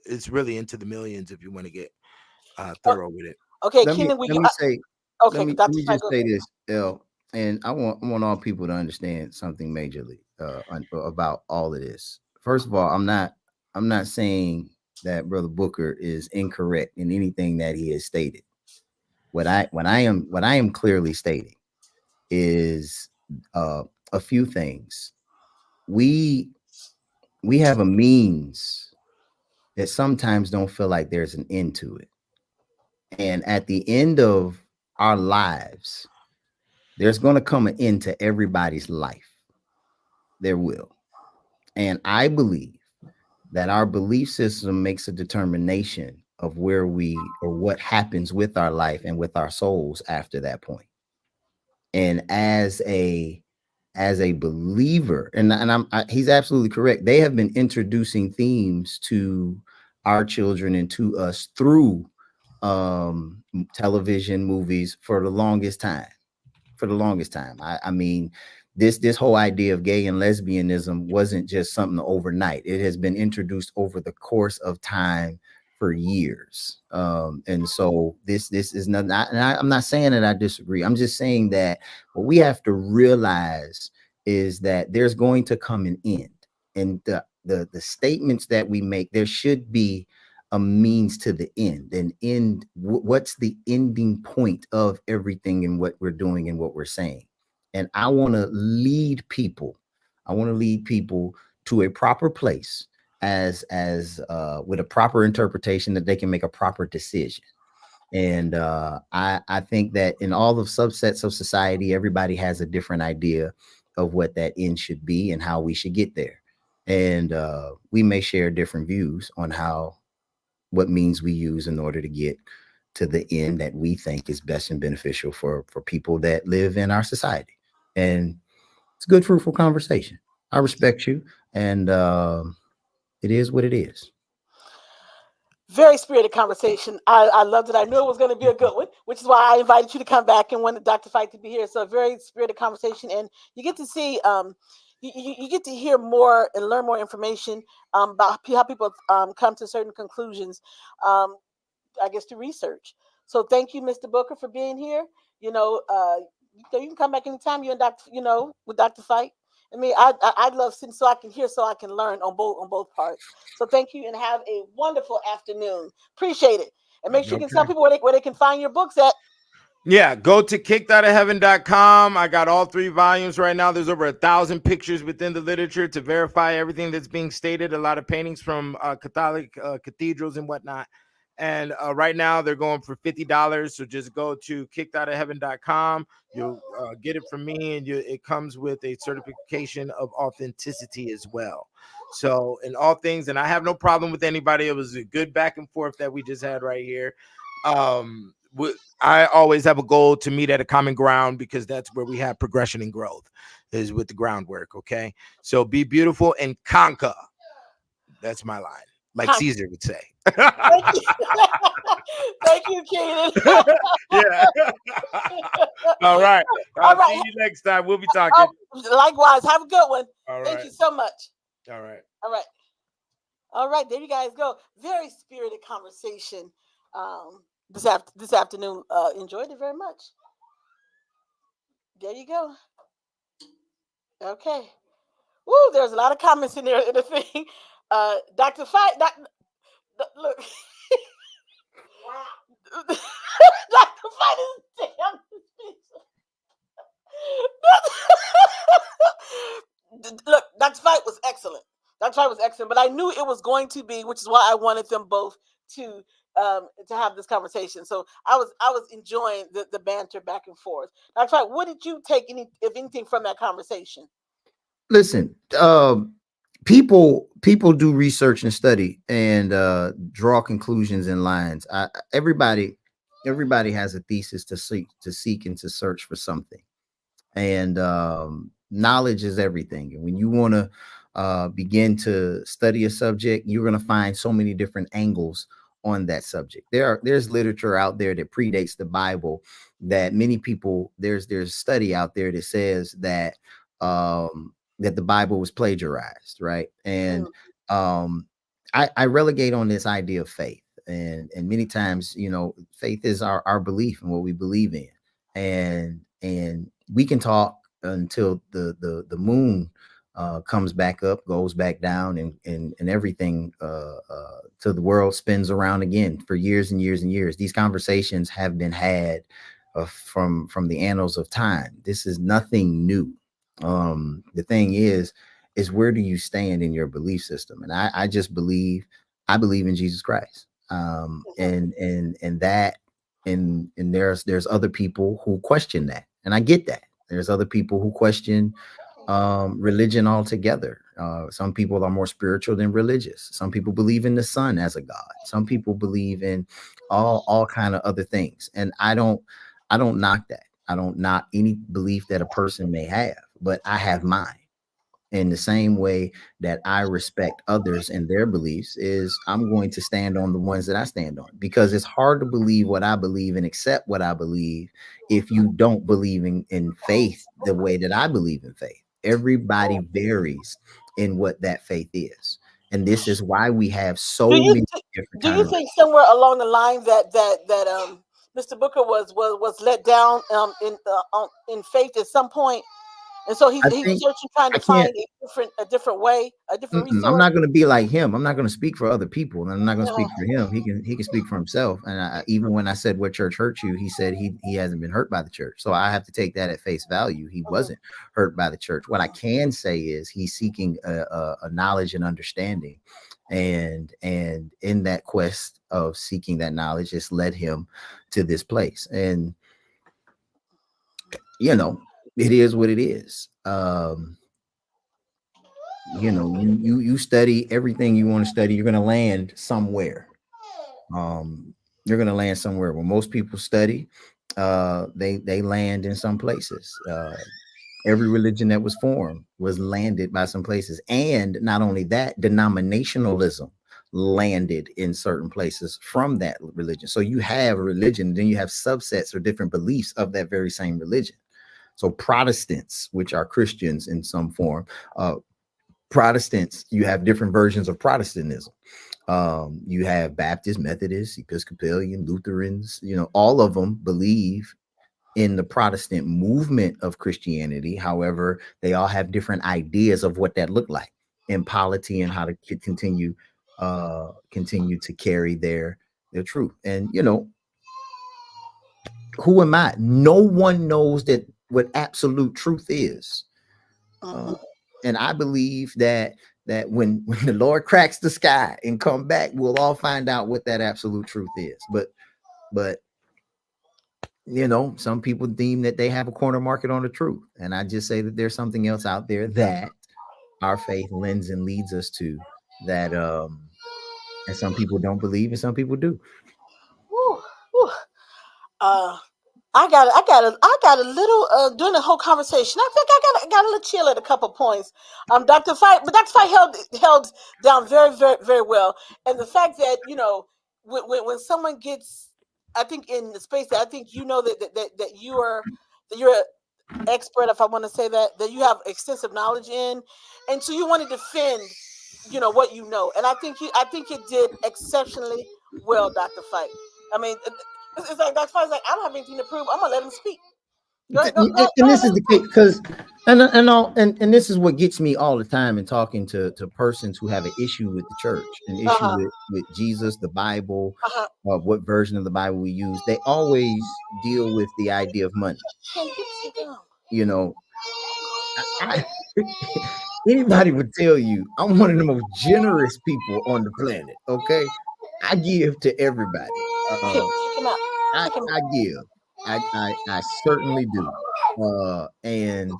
S4: it's really into the millions if you want to get thorough with it.
S2: Okay,
S1: Let me
S2: Keenan,
S1: let me say
S2: okay,
S1: let
S2: Dr.
S1: me
S2: Fie,
S1: just
S2: go
S1: say
S2: ahead.
S1: this, L, and I want all people to understand something majorly about all of this. First of all, I'm not saying that Brother Booker is incorrect in anything that he has stated. What I am clearly stating is a few things. We we have a means that sometimes don't feel like there's an end to it. And at the end of our lives, there's going to come an end to everybody's life. There will. And I believe that our belief system makes a determination of where we or what happens with our life and with our souls after that point. And as a believer, he's absolutely correct. They have been introducing themes to our children and to us through television, movies for the longest time. I mean, this whole idea of gay and lesbianism wasn't just something overnight. It has been introduced over the course of time for years. And so this is not, I'm not saying that I disagree. I'm just saying that what we have to realize is that there's going to come an end. And the statements that we make, there should be a means to the end. And what's the ending point of everything and what we're doing and what we're saying. And I want to lead people to a proper place as with a proper interpretation that they can make a proper decision. And I think that in all of subsets of society, everybody has a different idea of what that end should be and how we should get there. And we may share different views on what means we use in order to get to the end that we think is best and beneficial for people that live in our society. And it's good, fruitful conversation. I respect you, and it is what it is.
S2: Very spirited conversation. I loved it. I knew it was going to be a good one, which is why I invited you to come back and wanted Dr. Fie to be here. So a very spirited conversation, and you get to see, you get to hear more and learn more information about how people come to certain conclusions. I guess to research. So thank you, Mr. Booker, for being here. You know, you can come back anytime. You and Dr. With Dr. Fie. I mean, I'd love sitting so I can hear, so I can learn on both parts. So thank you, and have a wonderful afternoon. Appreciate it, and make sure you can tell people where they can find your books at.
S4: Yeah, go to kickedoutaheaven.com. I got all 3 volumes right now. There's over 1,000 pictures within the literature to verify everything that's being stated. A lot of paintings from Catholic cathedrals and whatnot. And right now they're going for $50. So just go to kickedoutaheaven.com. You'll get it from me, and it comes with a certification of authenticity as well. So in all things, and I have no problem with anybody. It was a good back and forth that we just had right here. I always have a goal to meet at a common ground, because that's where we have progression and growth, is with the groundwork. Okay. So be beautiful and conquer. That's my line. Like Caesar would say.
S2: Thank you. Thank you, Keenan.
S4: Yeah. All right. I'll see you next time. We'll be talking.
S2: Likewise. Have a good one.
S4: All right.
S2: Thank you so much.
S4: All right.
S2: All right. All right. There you guys go. Very spirited conversation. this afternoon. Enjoyed it very much. There you go. Okay. Woo, there's a lot of comments in there in the thing. Dr. Fie, look. Dr. Fie is damn. Look, Dr. Fight was excellent. Dr. Fight was excellent, but I knew it was going to be, which is why I wanted them both to have this conversation. So I was enjoying the banter back and forth. Dr. Fight, what did you take if anything from that conversation?
S1: Listen, people do research and study and draw conclusions and lines. Everybody has a thesis to seek and to search for something. And knowledge is everything. And when you want to begin to study a subject, you're going to find so many different angles on that subject. There's literature out there that predates the Bible that many people, there's study out there that says that that the Bible was plagiarized, right? And I relegate on this idea of faith. And many times, faith is our belief and what we believe in. And we can talk until the moon comes back up, goes back down, and everything till the world spins around again for years and years and years. These conversations have been had from the annals of time. This is nothing new. The thing is where do you stand in your belief system? And I just believe in Jesus Christ. And that and there's other people who question that, and I get that. There's other people who question religion altogether. Some people are more spiritual than religious. Some people believe in the sun as a god. Some people believe in all kind of other things, and I don't knock that. I don't knock any belief that a person may have, but I have mine. In the same way that I respect others and their beliefs, is I'm going to stand on the ones that I stand on, because it's hard to believe what I believe and accept what I believe if you don't believe in faith the way that I believe in faith. Everybody varies in what that faith is. And this is why we have so many different
S2: do you think somewhere along the line that Mr. Booker was let down in faith at some point? And so he's searching, trying to find a different way, a different resource.
S1: I'm not going to be like him. I'm not going to speak for other people, and I'm not going to speak for him. He can speak for himself. And even when I said what church hurt you, he said he hasn't been hurt by the church. So I have to take that at face value. He wasn't hurt by the church. What I can say is he's seeking a knowledge and understanding, and in that quest of seeking that knowledge, it's led him to this place. And it is what it is. You study everything you want to study, you're going to land somewhere. You're going to land somewhere. When most people study, they land in some places. Every religion that was formed was landed by some places. And not only that, denominationalism landed in certain places from that religion. So you have a religion, then you have subsets or different beliefs of that very same religion. So Protestants, which are Christians in some form, Protestants, you have different versions of Protestantism. You have Baptist, Methodist, Episcopalian, Lutherans, all of them believe in the Protestant movement of Christianity. However, they all have different ideas of what that looked like in polity and how to continue to carry their truth. And who am I? No one knows that what absolute truth is. And I believe that when the Lord cracks the sky and come back, we'll all find out what that absolute truth is. But some people deem that they have a corner market on the truth. And I just say that there's something else out there that our faith lends and leads us to, that and some people don't believe and some people do.
S2: I got a little during the whole conversation. I think I got a little chill at a couple points. Dr. Fie, but Dr. Fie held down very, very, very well. And the fact that when someone gets, I think in the space that I think that you're an expert, if I want to say that you have extensive knowledge in, and so you want to defend what you know. And I think it did exceptionally well, Dr. Fie. I mean, It's like Dr. Fie's like, I don't have anything to prove. I'm gonna let him speak.
S1: And this is the case because and this is what gets me all the time in talking to persons who have an issue with the church, an issue with Jesus, the Bible, what version of the Bible we use. They always deal with the idea of money. You know, anybody would tell you I'm one of the most generous people on the planet. Okay, I give to everybody. I give. I certainly do. And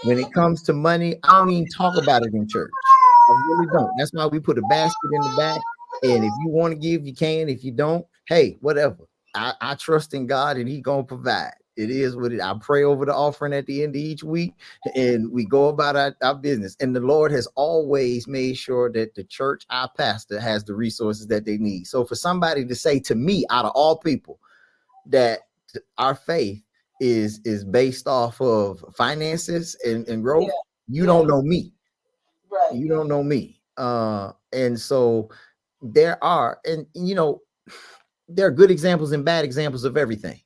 S1: when it comes to money, I don't even talk about it in church. I really don't. That's why we put a basket in the back. And if you want to give, you can. If you don't, hey, whatever. I trust in God and He gonna provide. It is what it. I pray over the offering at the end of each week, and we go about our business. And the Lord has always made sure that the church, our pastor, has the resources that they need. So for somebody to say to me, out of all people, that our faith is based off of finances and growth, you don't know me. Right. You don't know me. And so there are, and you know, there are good examples and bad examples of everything.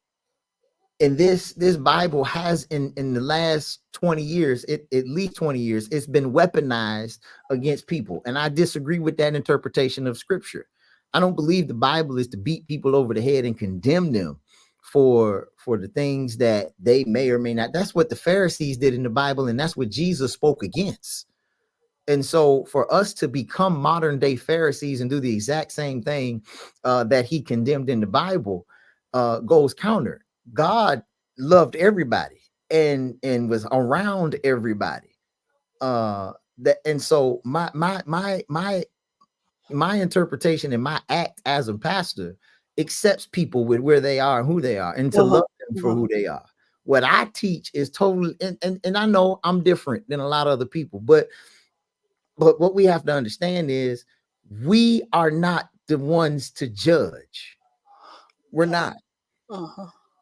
S1: And this Bible has in the last 20 years, at least 20 years, it's been weaponized against people. And I disagree with that interpretation of scripture. I don't believe the Bible is to beat people over the head and condemn them for the things that they may or may not. That's what the Pharisees did in the Bible, and that's what Jesus spoke against. And so for us to become modern day Pharisees and do the exact same thing that He condemned in the Bible goes counter. God loved everybody and was around everybody. And so my interpretation and my act as a pastor accepts people with where they are and who they are, and to love them for who they are. What I teach is totally, and I know I'm different than a lot of other people, but what we have to understand is we are not the ones to judge. We're not.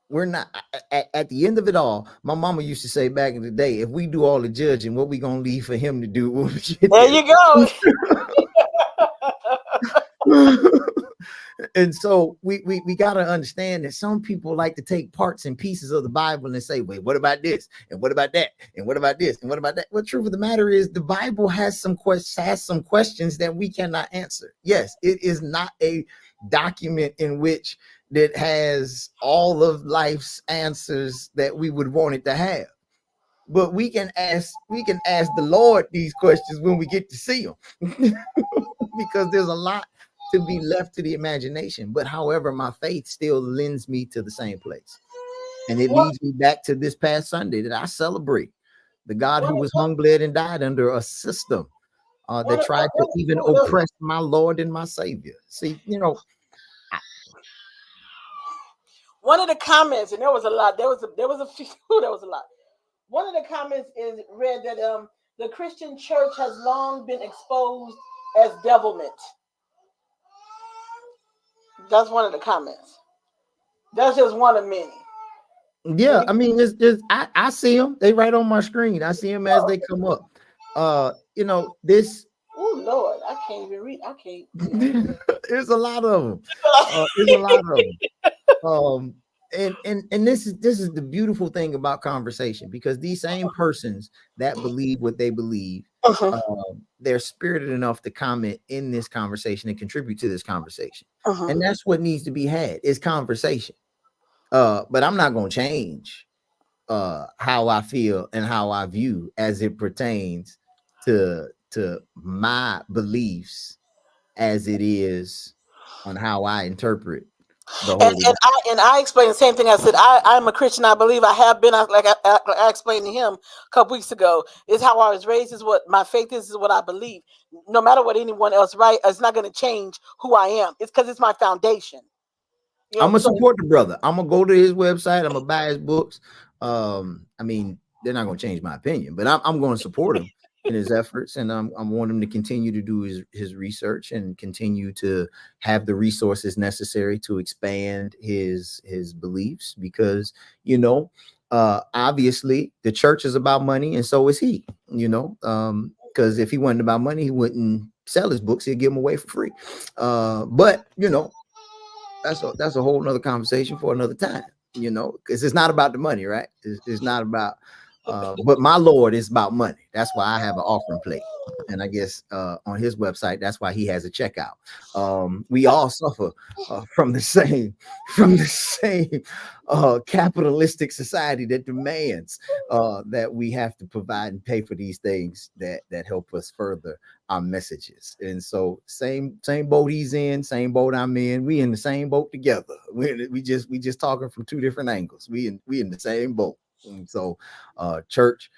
S1: We're not. At the end of it all, my mama used to say back in the day, if we do all the judging, what we gonna leave for Him to do when we get
S2: there? You go.
S1: And so we got to understand that some people like to take parts and pieces of the Bible and say, wait, what about this? And what about that? And what about this? And what about that? Well, the truth of the matter is the Bible has some questions that we cannot answer. Yes, it is not a document in which that has all of life's answers that we would want it to have. But we can ask the Lord these questions when we get to see Him. Because there's a lot to be left to the imagination. But however, my faith still lends me to the same place. And it leads me back to this past Sunday that I celebrate the God who was hung, bled, and died under a system that tried to even oppress my Lord and my Savior. See, you know,
S2: one of the comments, and there was a lot, there was a few, there was a lot. One of the comments is read that the Christian church has long been exposed as devilment. That's one of the comments. That's just one of many.
S1: Yeah, I mean, I see them. They right on my screen. I see them as they come up. You know, this.
S2: Oh Lord, I can't even read. I can't.
S1: There's a lot of them. There's a lot of them. And this is the beautiful thing about conversation, because these same persons that believe what they believe, they're spirited enough to comment in this conversation and contribute to this conversation. And that's what needs to be had, is conversation. But I'm not going to change how I feel and how I view as it pertains to my beliefs, as it is on how I interpret the whole.
S2: And I explained the same thing. I said I'm a Christian. I believe I have been. Like I explained to him a couple weeks ago. Is how I was raised. Is what my faith is what I believe. No matter what anyone else writes, it's not going to change who I am. It's because it's my foundation.
S1: You know, I'm gonna support the brother. I'm gonna go to his website. I'm gonna buy his books. I mean, they're not gonna change my opinion, but I'm going to support him in his efforts, and I want him to continue to do his research and continue to have the resources necessary to expand his beliefs, because, you know, obviously the church is about money, and so is he. You know, because if he wasn't about money, he wouldn't sell his books. He'd give them away for free. But you know, that's a whole nother conversation for another time, because it's not about the money, right? It's not about but my Lord is about money. That's why I have an offering plate. And I guess on his website, that's why he has a checkout. We all suffer from the same capitalistic society that demands that we have to provide and pay for these things that help us further our messages. And so same boat he's in, same boat I'm in. We in the same boat together. We just talking from two different angles. We in the same boat. And so church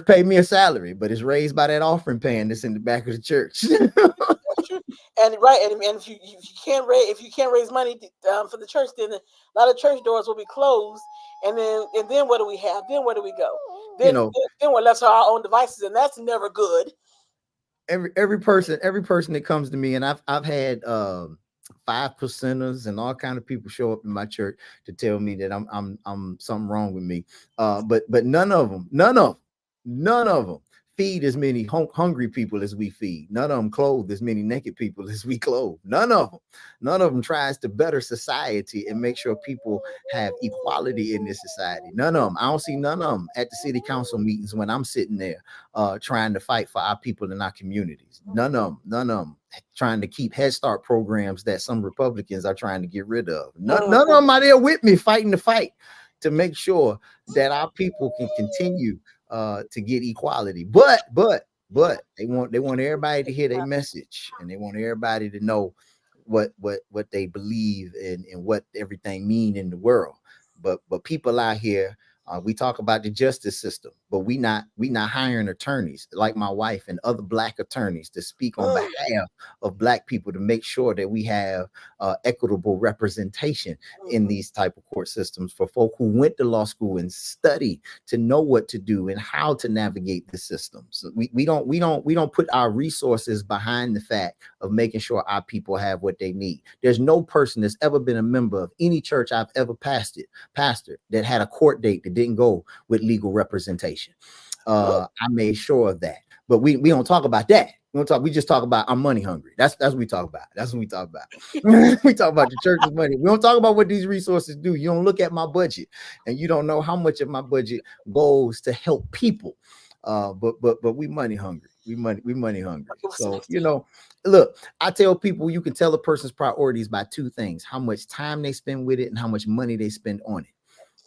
S1: paid me a salary, but it's raised by that offering pan that's in the back of the church.
S2: And right, and if you can't raise money for the church, then a lot of church doors will be closed. And then what do we have? Then where do we go? Then we're left to our own devices, and that's never good.
S1: Every person that comes to me, and I've had 5%ers and all kind of people show up in my church to tell me that I'm something wrong with me. But none of them feed as many hungry people as we feed. None of them clothe as many naked people as we clothe. None of them tries to better society and make sure people have equality in this society. None of them. I don't see none of them at the city council meetings when I'm sitting there trying to fight for our people in our communities. None of them trying to keep Head Start programs that some Republicans are trying to get rid of. None of them are there with me fighting the fight to make sure that our people can continue to get equality. But they want everybody to hear their message, and they want everybody to know what they believe and what everything mean in the world. But people out here, we talk about the justice system, but we not hiring attorneys like my wife and other Black attorneys to speak on behalf of Black people to make sure that we have equitable representation in these type of court systems for folk who went to law school and studied to know what to do and how to navigate the systems. We don't put our resources behind the fact of making sure our people have what they need. There's no person that's ever been a member of any church I've ever pastored that had a court date that didn't go with legal representation. I made sure of that. But we don't talk about that. We just talk about I'm money hungry. That's what we talk about. That's what we talk about. We talk about the church's money. We don't talk about what these resources do. You don't look at my budget and you don't know how much of my budget goes to help people. But we money hungry. We money hungry. So, look, I tell people you can tell a person's priorities by two things: how much time they spend with it and how much money they spend on it.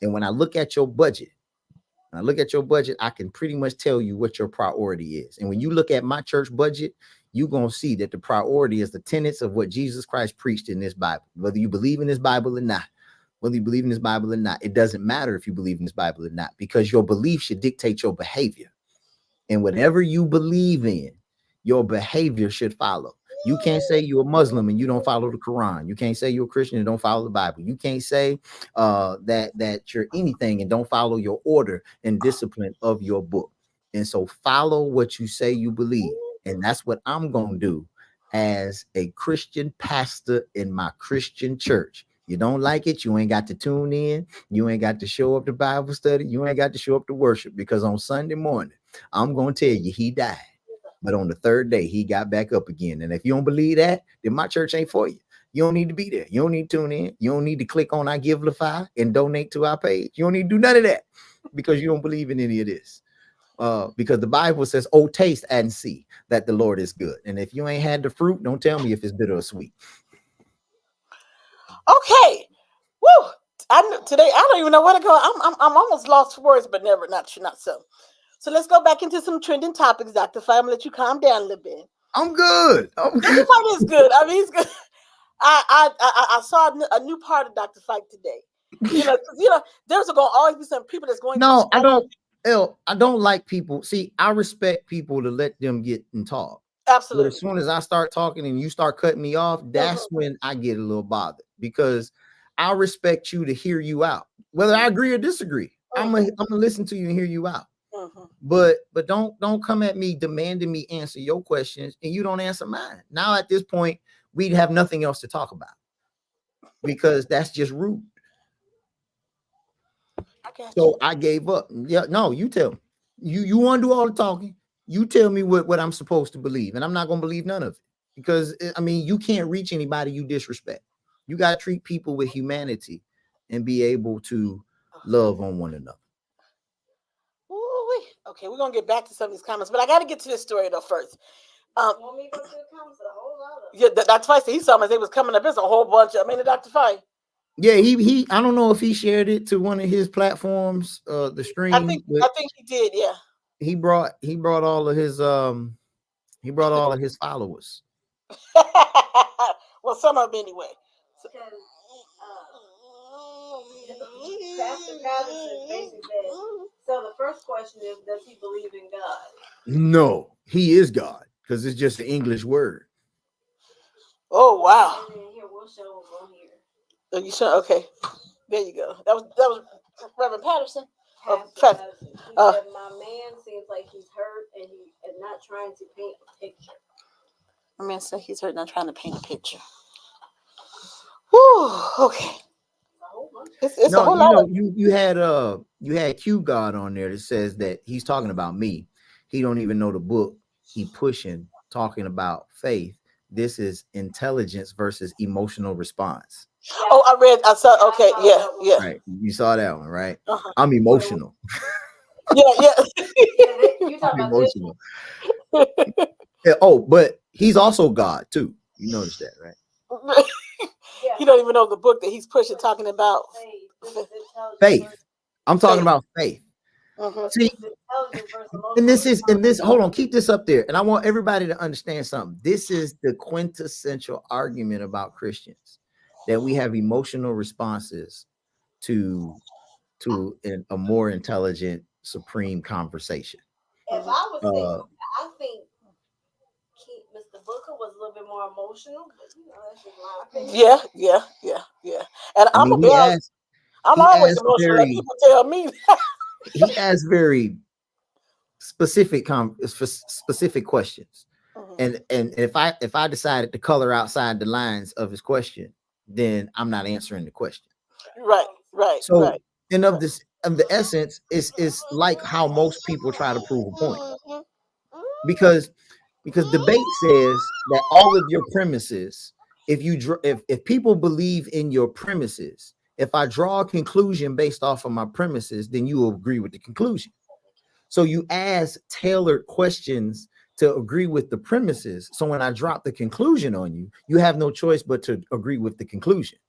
S1: And when I look at your budget, I can pretty much tell you what your priority is. And when you look at my church budget, you're going to see that the priority is the tenets of what Jesus Christ preached in this Bible. Whether you believe in this Bible or not, it doesn't matter if you believe in this Bible or not, because your belief should dictate your behavior. And whatever you believe in, your behavior should follow. You can't say you're a Muslim and you don't follow the Quran. You can't say you're a Christian and don't follow the Bible. You can't say that you're anything and don't follow your order and discipline of your book. And so follow what you say you believe. And that's what I'm going to do as a Christian pastor in my Christian church. You don't like it, you ain't got to tune in. You ain't got to show up to Bible study. You ain't got to show up to worship, because on Sunday morning, I'm going to tell you he died. But on the third day, he got back up again. And if you don't believe that, then my church ain't for you. You don't need to be there. You don't need to tune in. You don't need to click on I Give Fie and donate to our page. You don't need to do none of that, because you don't believe in any of this. Because the Bible says, oh, taste and see that the Lord is good. And if you ain't had the fruit, don't tell me if it's bitter or sweet.
S2: Okay. Woo. Today I don't even know where to go. I'm almost lost for words, but not so. So let's go back into some trending topics, Dr. Fie. I'm gonna let you calm down a little bit.
S1: I'm good.
S2: Dr. Fie is good. I mean, he's good. I saw a new part of Dr. Fie today. There's going to always be some people that's going.
S1: No, I don't like people. See, I respect people to let them get and talk.
S2: Absolutely.
S1: But as soon as I start talking and you start cutting me off, that's when I get a little bothered, because I respect you to hear you out, whether I agree or disagree. I'm gonna listen to you and hear you out. But don't come at me demanding me answer your questions and you don't answer mine. Now at this point, we'd have nothing else to talk about, because that's just rude. So I gave up. Yeah, no, you tell me. You want to do all the talking. You tell me what I'm supposed to believe, and I'm not gonna believe none of it, because I mean, you can't reach anybody you disrespect. You got to treat people with humanity and be able to love on one another.
S2: Ooh-wee. Okay, we're gonna get back to some of these comments, but I got to get to this story though first.
S3: Want me to go to the comments? A whole lot of
S2: Yeah, Dr. Fie said he saw me. They was coming up. There's a whole bunch of. I mean, Dr. Fie.
S1: Yeah, he I don't know if he shared it to one of his platforms, the stream, but
S2: I think he did. Yeah.
S1: he brought all of his followers.
S2: Well, some of them anyway.
S3: because Pastor Patterson basically said. So the first question is, does he believe in God?
S1: No, he is God, because it's just an English word.
S2: Oh wow.
S3: And then here we'll show what's on here.
S2: Oh, you sure? Okay. There you go. That was Reverend Patterson.
S3: Pastor Patterson. He said, my man seems like he's hurt and he is not trying to paint a picture.
S2: My man said he's hurt, not trying to paint a picture. Whew, okay. It's
S1: No,
S2: a whole
S1: you
S2: lot
S1: know,
S2: of
S1: you had Q God on there that says that he's talking about me. He don't even know the book he pushing, talking about faith. This is intelligence versus emotional response.
S2: Oh, I saw. Okay, yeah.
S1: Right, you saw that one, right?
S2: Uh-huh.
S1: I'm emotional.
S2: Yeah.
S3: You talking
S1: I'm
S3: about this
S1: emotional. Yeah, oh, but he's also God too. You notice that, right?
S2: You don't even know the book that he's pushing, talking about
S1: faith. I'm talking about faith. See, and this, hold on, keep this up there. And I want everybody to understand something. This is the quintessential argument about Christians, that we have emotional responses to a more intelligent, supreme conversation.
S3: If I was saying, I think Mr. Booker was a little bit more emotional, but you know, that's just my opinion.
S2: Yeah. And
S1: I mean,
S2: I'm always emotional. Like people tell me.
S1: He asks very specific questions. And if I decided to color outside the lines of his question, then I'm not answering the question.
S2: Right.
S1: So of the essence is like how most people try to prove a point. Because debate says that all of your premises, if people believe in your premises, if I draw a conclusion based off of my premises, then you will agree with the conclusion. So you ask tailored questions to agree with the premises. So when I drop the conclusion on you, you have no choice but to agree with the conclusion.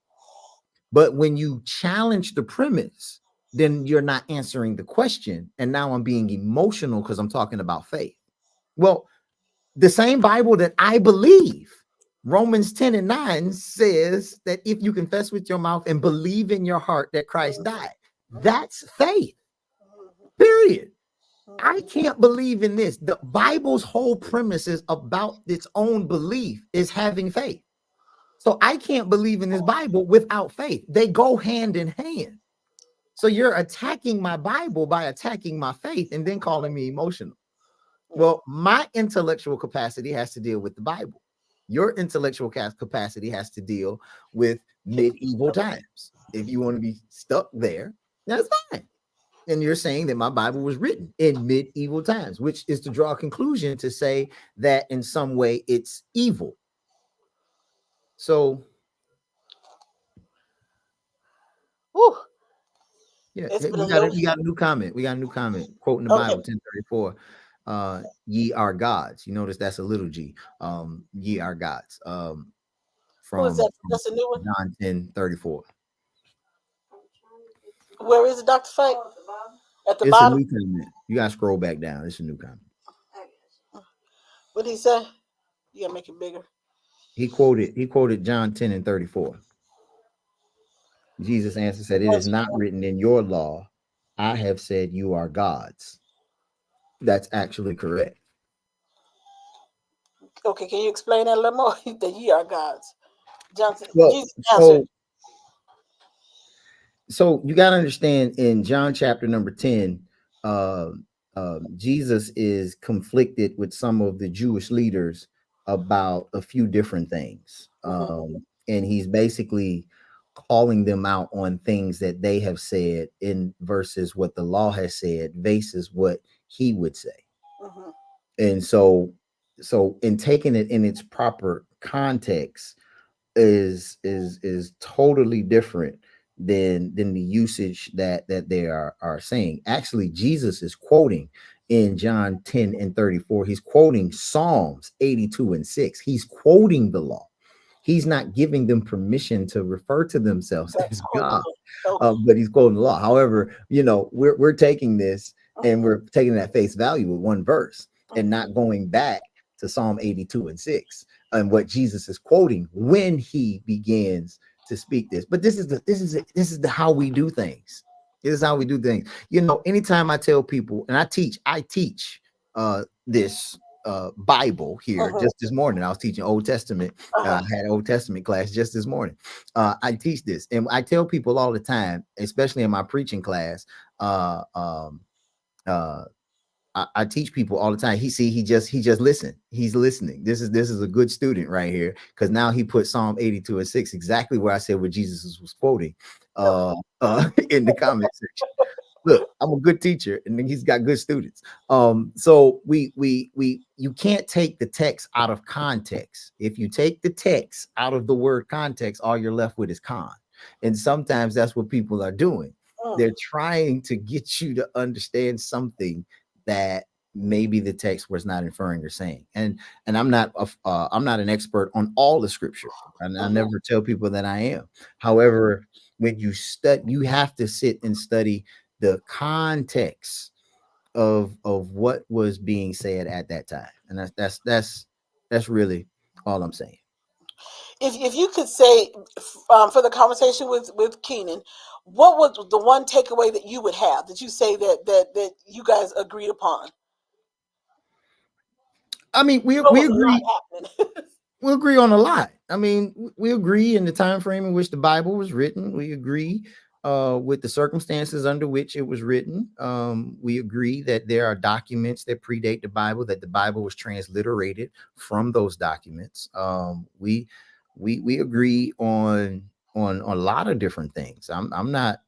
S1: But when you challenge the premise, then you're not answering the question. And now I'm being emotional because I'm talking about faith. Well, the same Bible that I believe, Romans 10:9 says that if you confess with your mouth and believe in your heart that Christ died, that's faith. Period. I can't believe in this. The Bible's whole premise is about its own belief is having faith. So I can't believe in this Bible without faith. They go hand in hand. So you're attacking my Bible by attacking my faith and then calling me emotional. Well, my intellectual capacity has to deal with the Bible. Your intellectual capacity has to deal with medieval times. If you want to be stuck there, that's fine. And you're saying that my Bible was written in medieval times, which is to draw a conclusion to say that in some way it's evil. So, yeah, we got a new comment. We got a new comment quoting the Bible, 10:34. Ye are gods. You notice that's a little g. Ye are gods. From
S2: that's a new one.
S1: John 10:34.
S2: Where is it, Dr. Fie? At the
S1: it's
S2: bottom.
S1: A new comment. You gotta scroll back down. It's a new comment.
S2: What did he say? You gotta make it bigger.
S1: He quoted John 10:34. Jesus answered, said, "It is not written in your law. I have said you are gods." That's actually correct.
S2: Okay, can you explain that a little more? That ye are gods. Johnson.
S1: Well,
S2: Jesus answered.
S1: So you got to understand, in John chapter number 10, Jesus is conflicted with some of the Jewish leaders about a few different things. And he's basically calling them out on things that they have said in versus what the law has said versus what he would say. And so in taking it in its proper context, is totally different than the usage that they are saying. Actually, Jesus is quoting in John 10 and 34. He's quoting Psalms 82 and 6. He's quoting the law. He's not giving them permission to refer to themselves
S2: That's
S1: as
S2: quoting
S1: God,
S2: it. Okay.
S1: but he's quoting the law. However, we're taking this and we're taking that face value with one verse and not going back to Psalm 82 and 6 and what Jesus is quoting when he begins to speak this. But this is the how we do things. This is how we do things. Anytime I tell people, and I teach this Bible here.
S2: Uh-huh.
S1: Just this morning I was teaching Old Testament.
S2: Uh-huh.
S1: I had an Old Testament class just this morning. I teach this, and I tell people all the time, especially in my preaching class. Uh, um, uh, I teach people all the time. He just listened. He's listening. This is a good student right here, because now he put Psalm 82 and 6 exactly where I said what Jesus was quoting in the comment section. Look, I'm a good teacher, and he's got good students. So we you can't take the text out of context. If you take the text out of the word context, all you're left with is con. And sometimes that's what people are doing.
S2: Mm.
S1: They're trying to get you to understand something that maybe the text was not inferring or saying. And I'm not an expert on all the scripture, and I never tell people that I am. However, when you study, you have to sit and study the context of what was being said at that time, and that's really all I'm saying.
S2: If you could say, for the conversation with Keenan, what was the one takeaway that you would have that you say that you guys agreed upon?
S1: I mean, we
S2: What
S1: we
S2: was not
S1: agree
S2: happening?
S1: we agree on a lot. I mean, we agree in the time frame in which the Bible was written. We agree with the circumstances under which it was written. We agree that there are documents that predate that the Bible was transliterated from those documents. We agree on a lot of different things. I'm not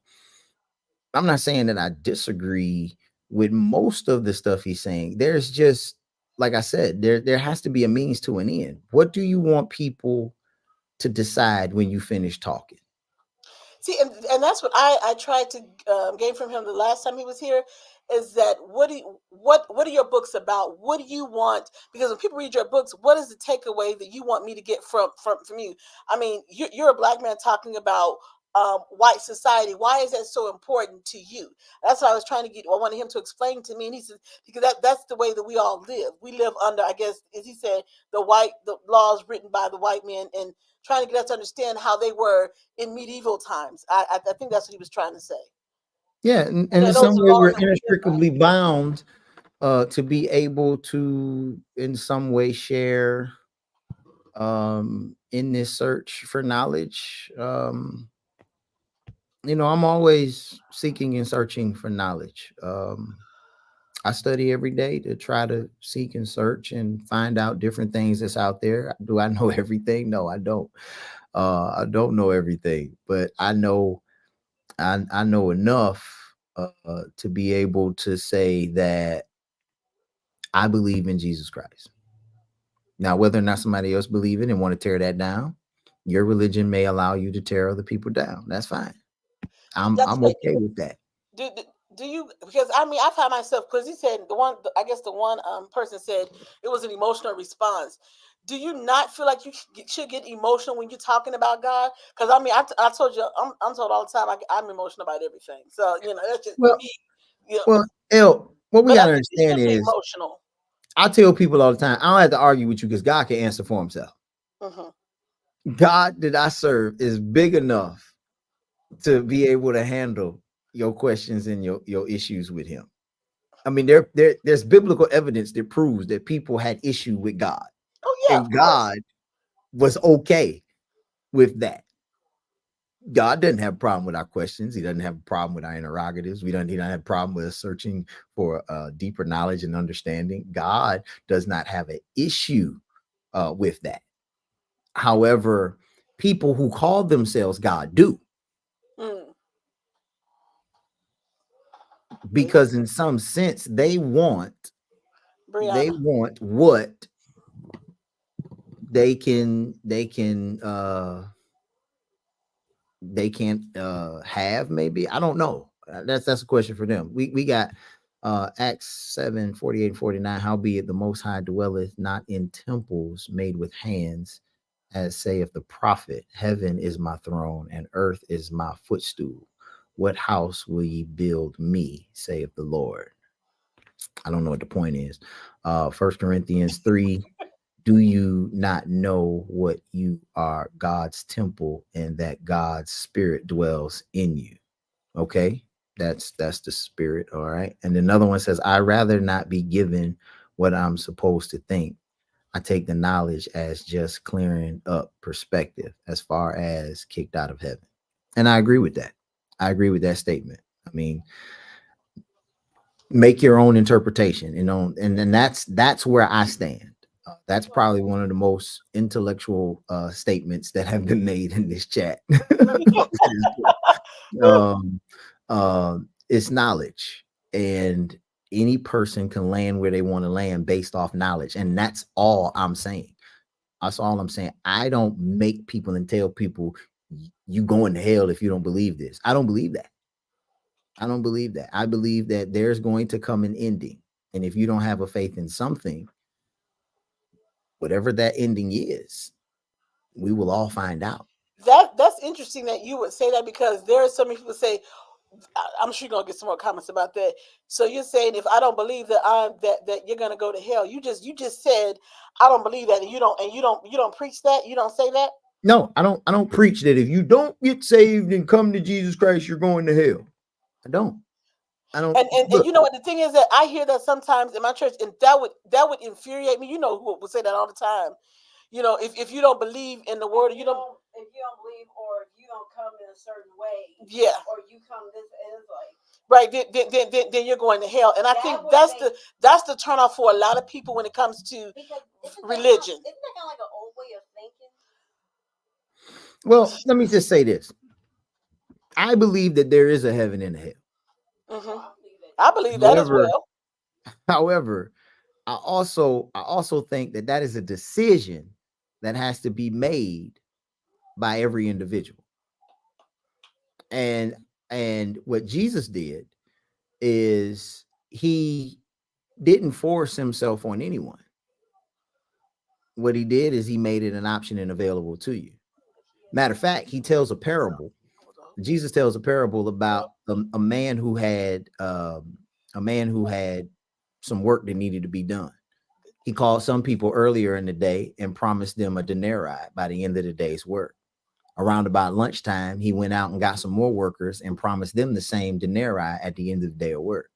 S1: saying that I disagree with most of the stuff he's saying. There's just, like I said, there has to be a means to an end. What do you want people to decide when you finish talking?
S2: See, and that's what I tried to gain from him the last time he was here, is that what are your books about? What do you want? Because when people read your books, what is the takeaway that you want me to get from you? I mean, you're a black man talking about white society. Why is that so important to you? That's what I was trying to get. I wanted him to explain to me, and he said, because that's the way that we all live. We live under, I guess, as he said, the laws written by the white men, and trying to get us to understand how they were in medieval times. I think that's what he was trying to say.
S1: Yeah, and
S2: And
S1: in
S2: then
S1: some
S2: those
S1: way
S2: laws
S1: we're
S2: that we live by.
S1: inextricably bound to be able to in some way share in this search for knowledge. I'm always seeking and searching for knowledge. I study every day to try to seek and search and find out different things that's out there. Do I know everything? No, I don't. I don't know everything, but I know enough to be able to say that I believe in Jesus Christ. Now, whether or not somebody else believe it and want to tear that down, your religion may allow you to tear other people down. That's fine.
S2: That's
S1: I'm
S2: right.
S1: okay with that.
S2: Do, do, do you? Because I mean, I find myself, because he said I guess the one person said it was an emotional response. Do you not feel like you should get emotional when you're talking about God? Because I mean, I told you, I'm told all the time I'm emotional about everything. So that's just
S1: Well,
S2: me. You know,
S1: well, L, what we
S2: but I
S1: gotta
S2: think you
S1: understand
S2: should be
S1: is
S2: emotional.
S1: I tell people all the time, I don't have to argue with you because God can answer for himself.
S2: Hmm.
S1: God that I serve is big enough to be able to handle your questions and your issues with him. I mean, there's biblical evidence that proves that people had issue with God,
S2: Oh yeah, of
S1: and
S2: course.
S1: God was okay with that. God doesn't have a problem with our questions. He doesn't have a problem with our interrogatives. He don't have a problem with us searching for deeper knowledge and understanding. God does not have an issue with that. However, people who call themselves God do,
S2: Mm.
S1: because in some sense they want
S2: Brianna.
S1: what they can't have, maybe, I don't know. That's a question for them. We got Acts 7:48 and 49. Howbeit the Most High dwelleth not in temples made with hands, as saith the prophet, heaven is my throne and earth is my footstool. What house will ye build me, saith the Lord? I don't know what the point is. 1 Corinthians 3, do you not know what you are, God's temple, and that God's spirit dwells in you? Okay, that's the spirit. All right. And another one says, I rather not be given what I'm supposed to think. I take the knowledge as just clearing up perspective as far as kicked out of heaven. And I agree with that. I agree with that statement. I mean, make your own interpretation, and then that's where I stand. That's probably one of the most intellectual statements that have been made in this chat. um, it's knowledge, and any person can land where they want to land based off knowledge, and that's all I'm saying. That's all I'm saying. I don't make people and tell people you going to hell if you don't believe this. I don't believe that. I don't believe that. I believe that there's going to come an ending. And if you don't have a faith in something, whatever that ending is, we will all find out.
S2: That's interesting that you would say that, because there are so many people say, I'm sure you're gonna get some more comments about that. So you're saying, if I don't believe that that you're gonna go to hell, you just said I don't believe that, and you don't preach that, you don't say that.
S1: No, I don't preach that if you don't get saved and come to Jesus Christ, you're going to hell. I don't. I don't
S2: And
S1: look.
S2: you know what the thing is, that I hear that sometimes in my church, and that would infuriate me. You know who would say that all the time. If you don't believe in the word, you don't.
S3: If you don't believe, or if you don't come in a certain way,
S2: Yeah.
S3: or you come this, and it's like,
S2: Right, then you're going to hell, and I think that's the turnoff for a lot of people when it comes to religion.
S3: Isn't that kind of like an old way of thinking?
S1: Well, let me just say this. I believe that there is a heaven and a hell.
S2: Mm-hmm. I believe that as
S1: However,
S2: well.
S1: however, I also think that that is a decision that has to be made by every individual. And what Jesus did is he didn't force himself on anyone. What he did is he made it an option and available to you. Matter of fact, he tells a parable. Jesus tells a parable about a man who had some work that needed to be done. He called some people earlier in the day and promised them a denarii by the end of the day's work. Around about lunchtime, he went out and got some more workers and promised them the same denarii at the end of the day of work.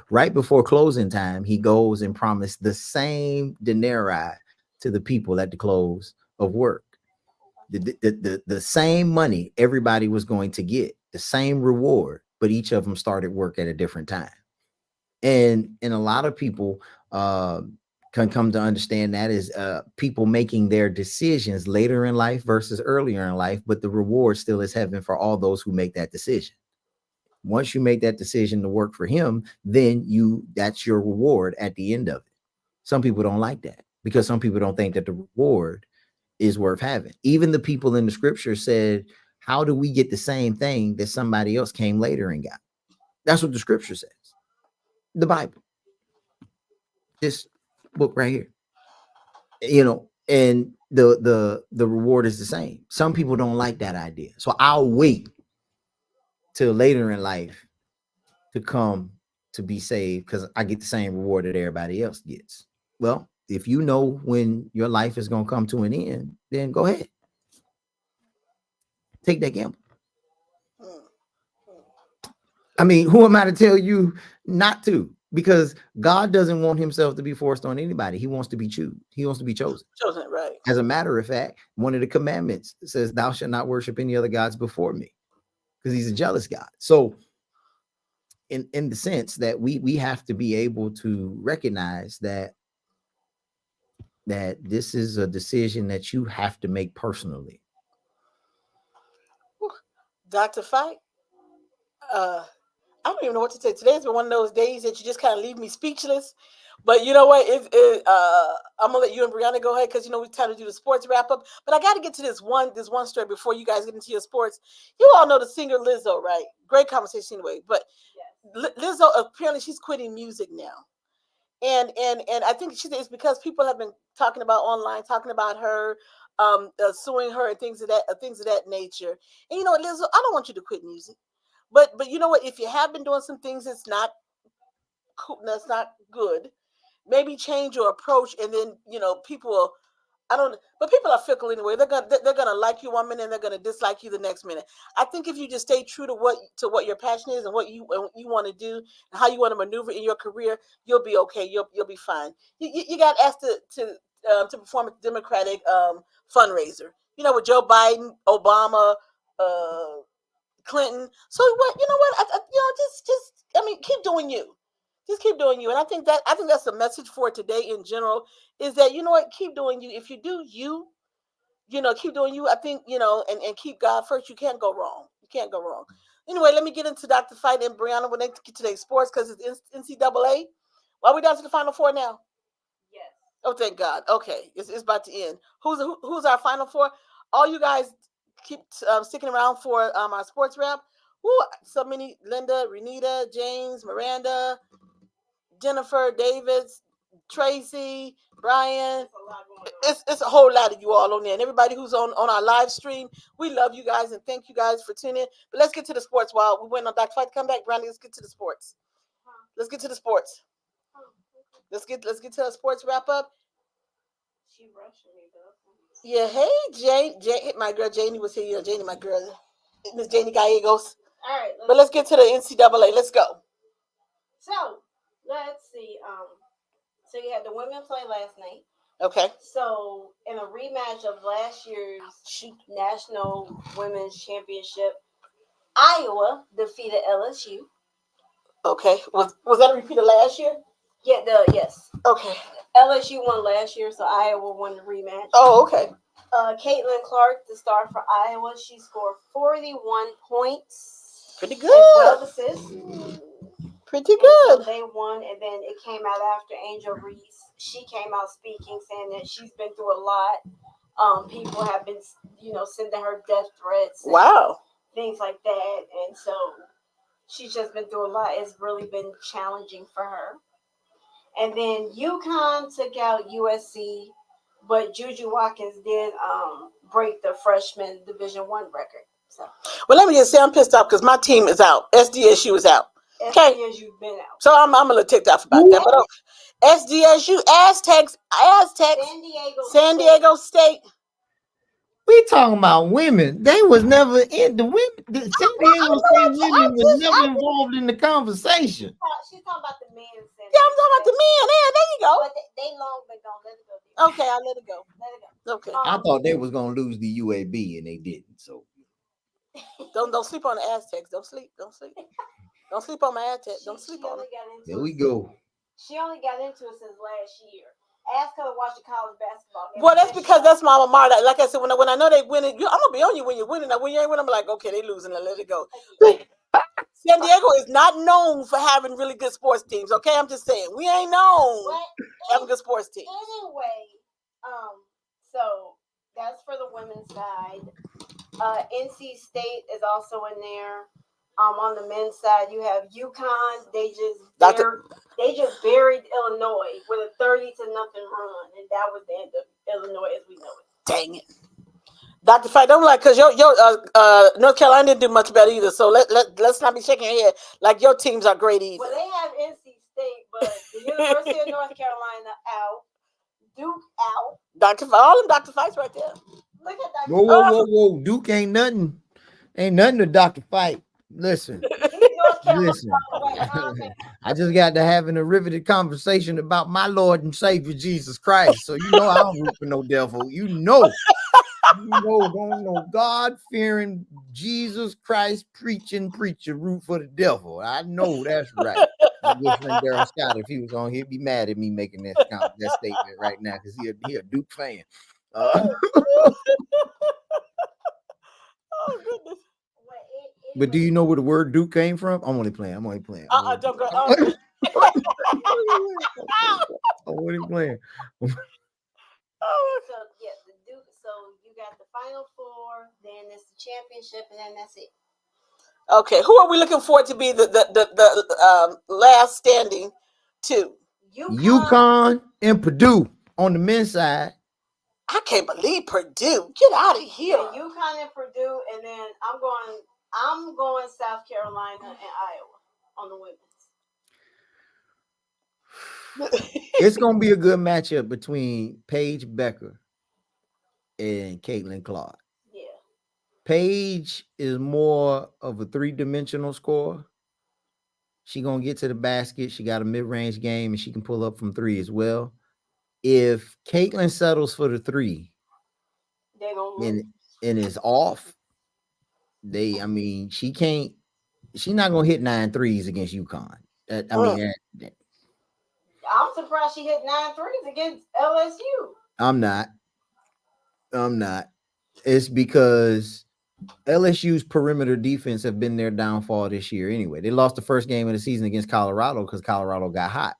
S1: Right before closing time, he goes and promised the same denarii to the people at the close of work. The same money everybody was going to get, the same reward, but each of them started work at a different time. And a lot of people can come to understand that is people making their decisions later in life versus earlier in life, but the reward still is heaven for all those who make that decision. Once you make that decision to work for him, then that's your reward at the end of it. Some people don't like that because some people don't think that the reward is worth having. Even the people in the scripture said, how do we get the same thing that somebody else came later and got? That's what the scripture says. The Bible, this book right here, and the reward is the same. Some people don't like that idea. So I'll wait till later in life to come to be saved because I get the same reward that everybody else gets. Well, if you know when your life is going to come to an end, then go ahead. Take that gamble. I mean, who am I to tell you not to? Because God doesn't want himself to be forced on anybody. He wants to be chosen. He wants to be chosen.
S2: Chosen, right.
S1: As a matter of fact, one of the commandments says, thou shalt not worship any other gods before me, because he's a jealous God. So in the sense that we have to be able to recognize that this is a decision that you have to make personally.
S2: Dr. Fie, I don't even know what to say. Today's been one of those days that you just kind of leave me speechless. But you know what? I'm gonna let you and Brianna go ahead because we try to do the sports wrap up. But I got to get to this one story before you guys get into your sports. You all know the singer Lizzo, right? Great conversation anyway. But Lizzo, apparently she's quitting music now, and I think it's because people have been talking about online, talking about her, suing her and things of that nature. And Lizzo, I don't want you to quit music, but you know what? If you have been doing some things that's not cool, that's not good, maybe change your approach, and then people will. I don't, but people are fickle anyway. They're gonna like you one minute and they're gonna dislike you the next minute. I think if you just stay true to what your passion is and what you want to do and how you want to maneuver in your career, you'll be okay. You'll be fine. You got asked to perform at the Democratic fundraiser. With Joe Biden, Obama, uh, Clinton. So what? You know what? Just I mean, keep doing you. Just keep doing you. And I think that's the message for today in general is that keep doing you. If you do you, keep doing you. I think and keep God first. You can't go wrong. You can't go wrong. Anyway, let me get into Dr. Fight and Brianna when they get to today's sports because it's NCAA. Are we down to the Final Four now?
S3: Yes.
S2: Oh, thank God. Okay, it's about to end. Who's our Final Four? All you guys keep sticking around for our sports wrap. Woo, so many: Linda, Renita, James, Miranda, Jennifer, Davis, Tracy, Brian. It's a whole lot of you all on there, and everybody who's on our live stream. We love you guys and thank you guys for tuning in. But let's get to the sports while we wait on Dr. Fight to come back. Brandon, let's get to the sports. Let's get to the sports. Let's get to the sports wrap up.
S3: She rushing me though.
S2: Yeah, hey Jane, my girl Janie was here. Janie, my girl, Miss Janie Gallegos.
S3: All right,
S2: But let's get to the NCAA. Let's go.
S3: So let's see. So you had the women play last night.
S2: Okay.
S3: So in a rematch of last year's National Women's Championship, Iowa defeated LSU.
S2: Okay. Was that a repeat of last year?
S3: Yeah. Yes.
S2: Okay.
S3: LSU won last year, so Iowa won the rematch.
S2: Oh, okay.
S3: Caitlin Clark, the star for Iowa, she scored 41 points.
S2: Pretty good.
S3: 12 assists.
S2: Pretty good.
S3: So they won, and then it came out after Angel Reese. She came out speaking, saying that she's been through a lot. People have been, sending her death threats.
S2: Wow.
S3: Things like that, and so she's just been through a lot. It's really been challenging for her. And then UConn took out USC, but Juju Watkins did break the freshman Division I record. So,
S2: well, let me just say I'm pissed off because my team is out. SDSU is out. Okay.
S3: SDSU's been out.
S2: So I'm a little ticked off about that. But SDSU, Aztecs, San Diego State.
S1: We talking about women. They was never in the women. The San Diego State women was never involved in the conversation.
S3: She's talking about the men.
S2: Yeah, I'm talking about the men. Yeah, there you go.
S3: But they long been gone. Let it go.
S2: Okay, I'll let it go.
S3: Let it go.
S2: Okay.
S1: I thought they was gonna lose the UAB and they didn't. So
S2: don't sleep on the Aztecs. Don't sleep. Don't sleep on my Aztecs. Don't sleep on it.
S1: there we go.
S3: She only got into it since last year. Ask her to watch the college basketball game.
S2: Well, that's because that's my alma mater. Like I said, when I know they winning, I'm gonna be on you when you're winning. Now, when you ain't winning, I'm like, okay, they losing. Now let it go. San Diego is not known for having really good sports teams. Okay, I'm just saying we ain't known having good sports teams.
S3: Anyway, so that's for the women's side. NC State is also in there. On the men's side, you have UConn. They just buried Illinois with a 30-0 run, and that was the end of Illinois as we know it.
S2: Dang it, Dr. Fight, don't like because your North Carolina didn't do much better either. So let's not be shaking your head like your teams are great either.
S3: Well, they have NC State, but the University of North Carolina out, Duke out.
S2: Dr. Fight, all them Dr. Fights right there.
S3: Look at that.
S1: Whoa! Duke ain't nothing to Dr. Fight. Listen. I just got to having a riveted conversation about my Lord and Savior Jesus Christ. So I don't root for no devil. Don't know God-fearing Jesus Christ preaching preacher root for the devil. I know that's right. My good friend Daryl Scott, if he was on, he'd be mad at me making that statement right now because he a Duke fan.
S2: Oh goodness.
S1: But do you know where the word Duke came from? I'm only playing.
S2: Don't go.
S1: What are you playing?
S3: So yeah, so you got the final four, then it's the championship, and then that's it.
S2: Okay, who are we looking for to be the last standing two?
S1: UConn and Purdue on the men's side.
S2: I can't believe Purdue. Get out of here.
S3: Yeah, UConn and Purdue, and then I'm going South Carolina and Iowa on the women's.
S1: It's gonna be a good matchup between Paige Becker and Caitlin Clark.
S3: Yeah.
S1: Paige is more of a three-dimensional scorer. She gonna get to the basket. She got a mid-range game, and she can pull up from three as well. If Caitlin settles for the three,
S3: they're gonna lose.
S1: And is off, she can't. She's not gonna hit 9 threes against UConn.
S3: I'm surprised she hit 9 threes against LSU.
S1: I'm not. It's because LSU's perimeter defense have been their downfall this year anyway. They lost the first game of the season against Colorado because Colorado got hot.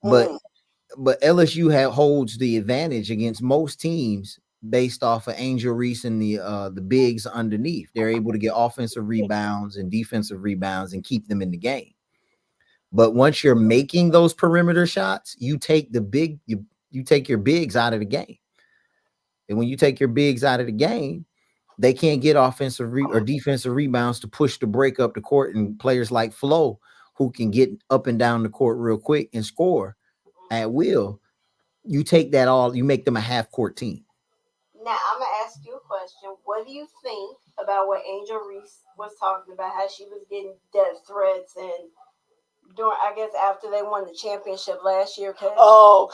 S1: But LSU holds the advantage against most teams based off of Angel Reese and the bigs underneath. They're able to get offensive rebounds and defensive rebounds and keep them in the game. But once you're making those perimeter shots, you take you take your bigs out of the game. And when you take your bigs out of the game, they can't get offensive or defensive rebounds to push the break up the court, and players like Flo, who can get up and down the court real quick and score at will, you take that all, you make them a half-court team.
S3: Now, I'm going to ask you a question. What do you think about what Angel Reese was talking about, how she was getting death threats and during, I guess, after they won the championship last year, because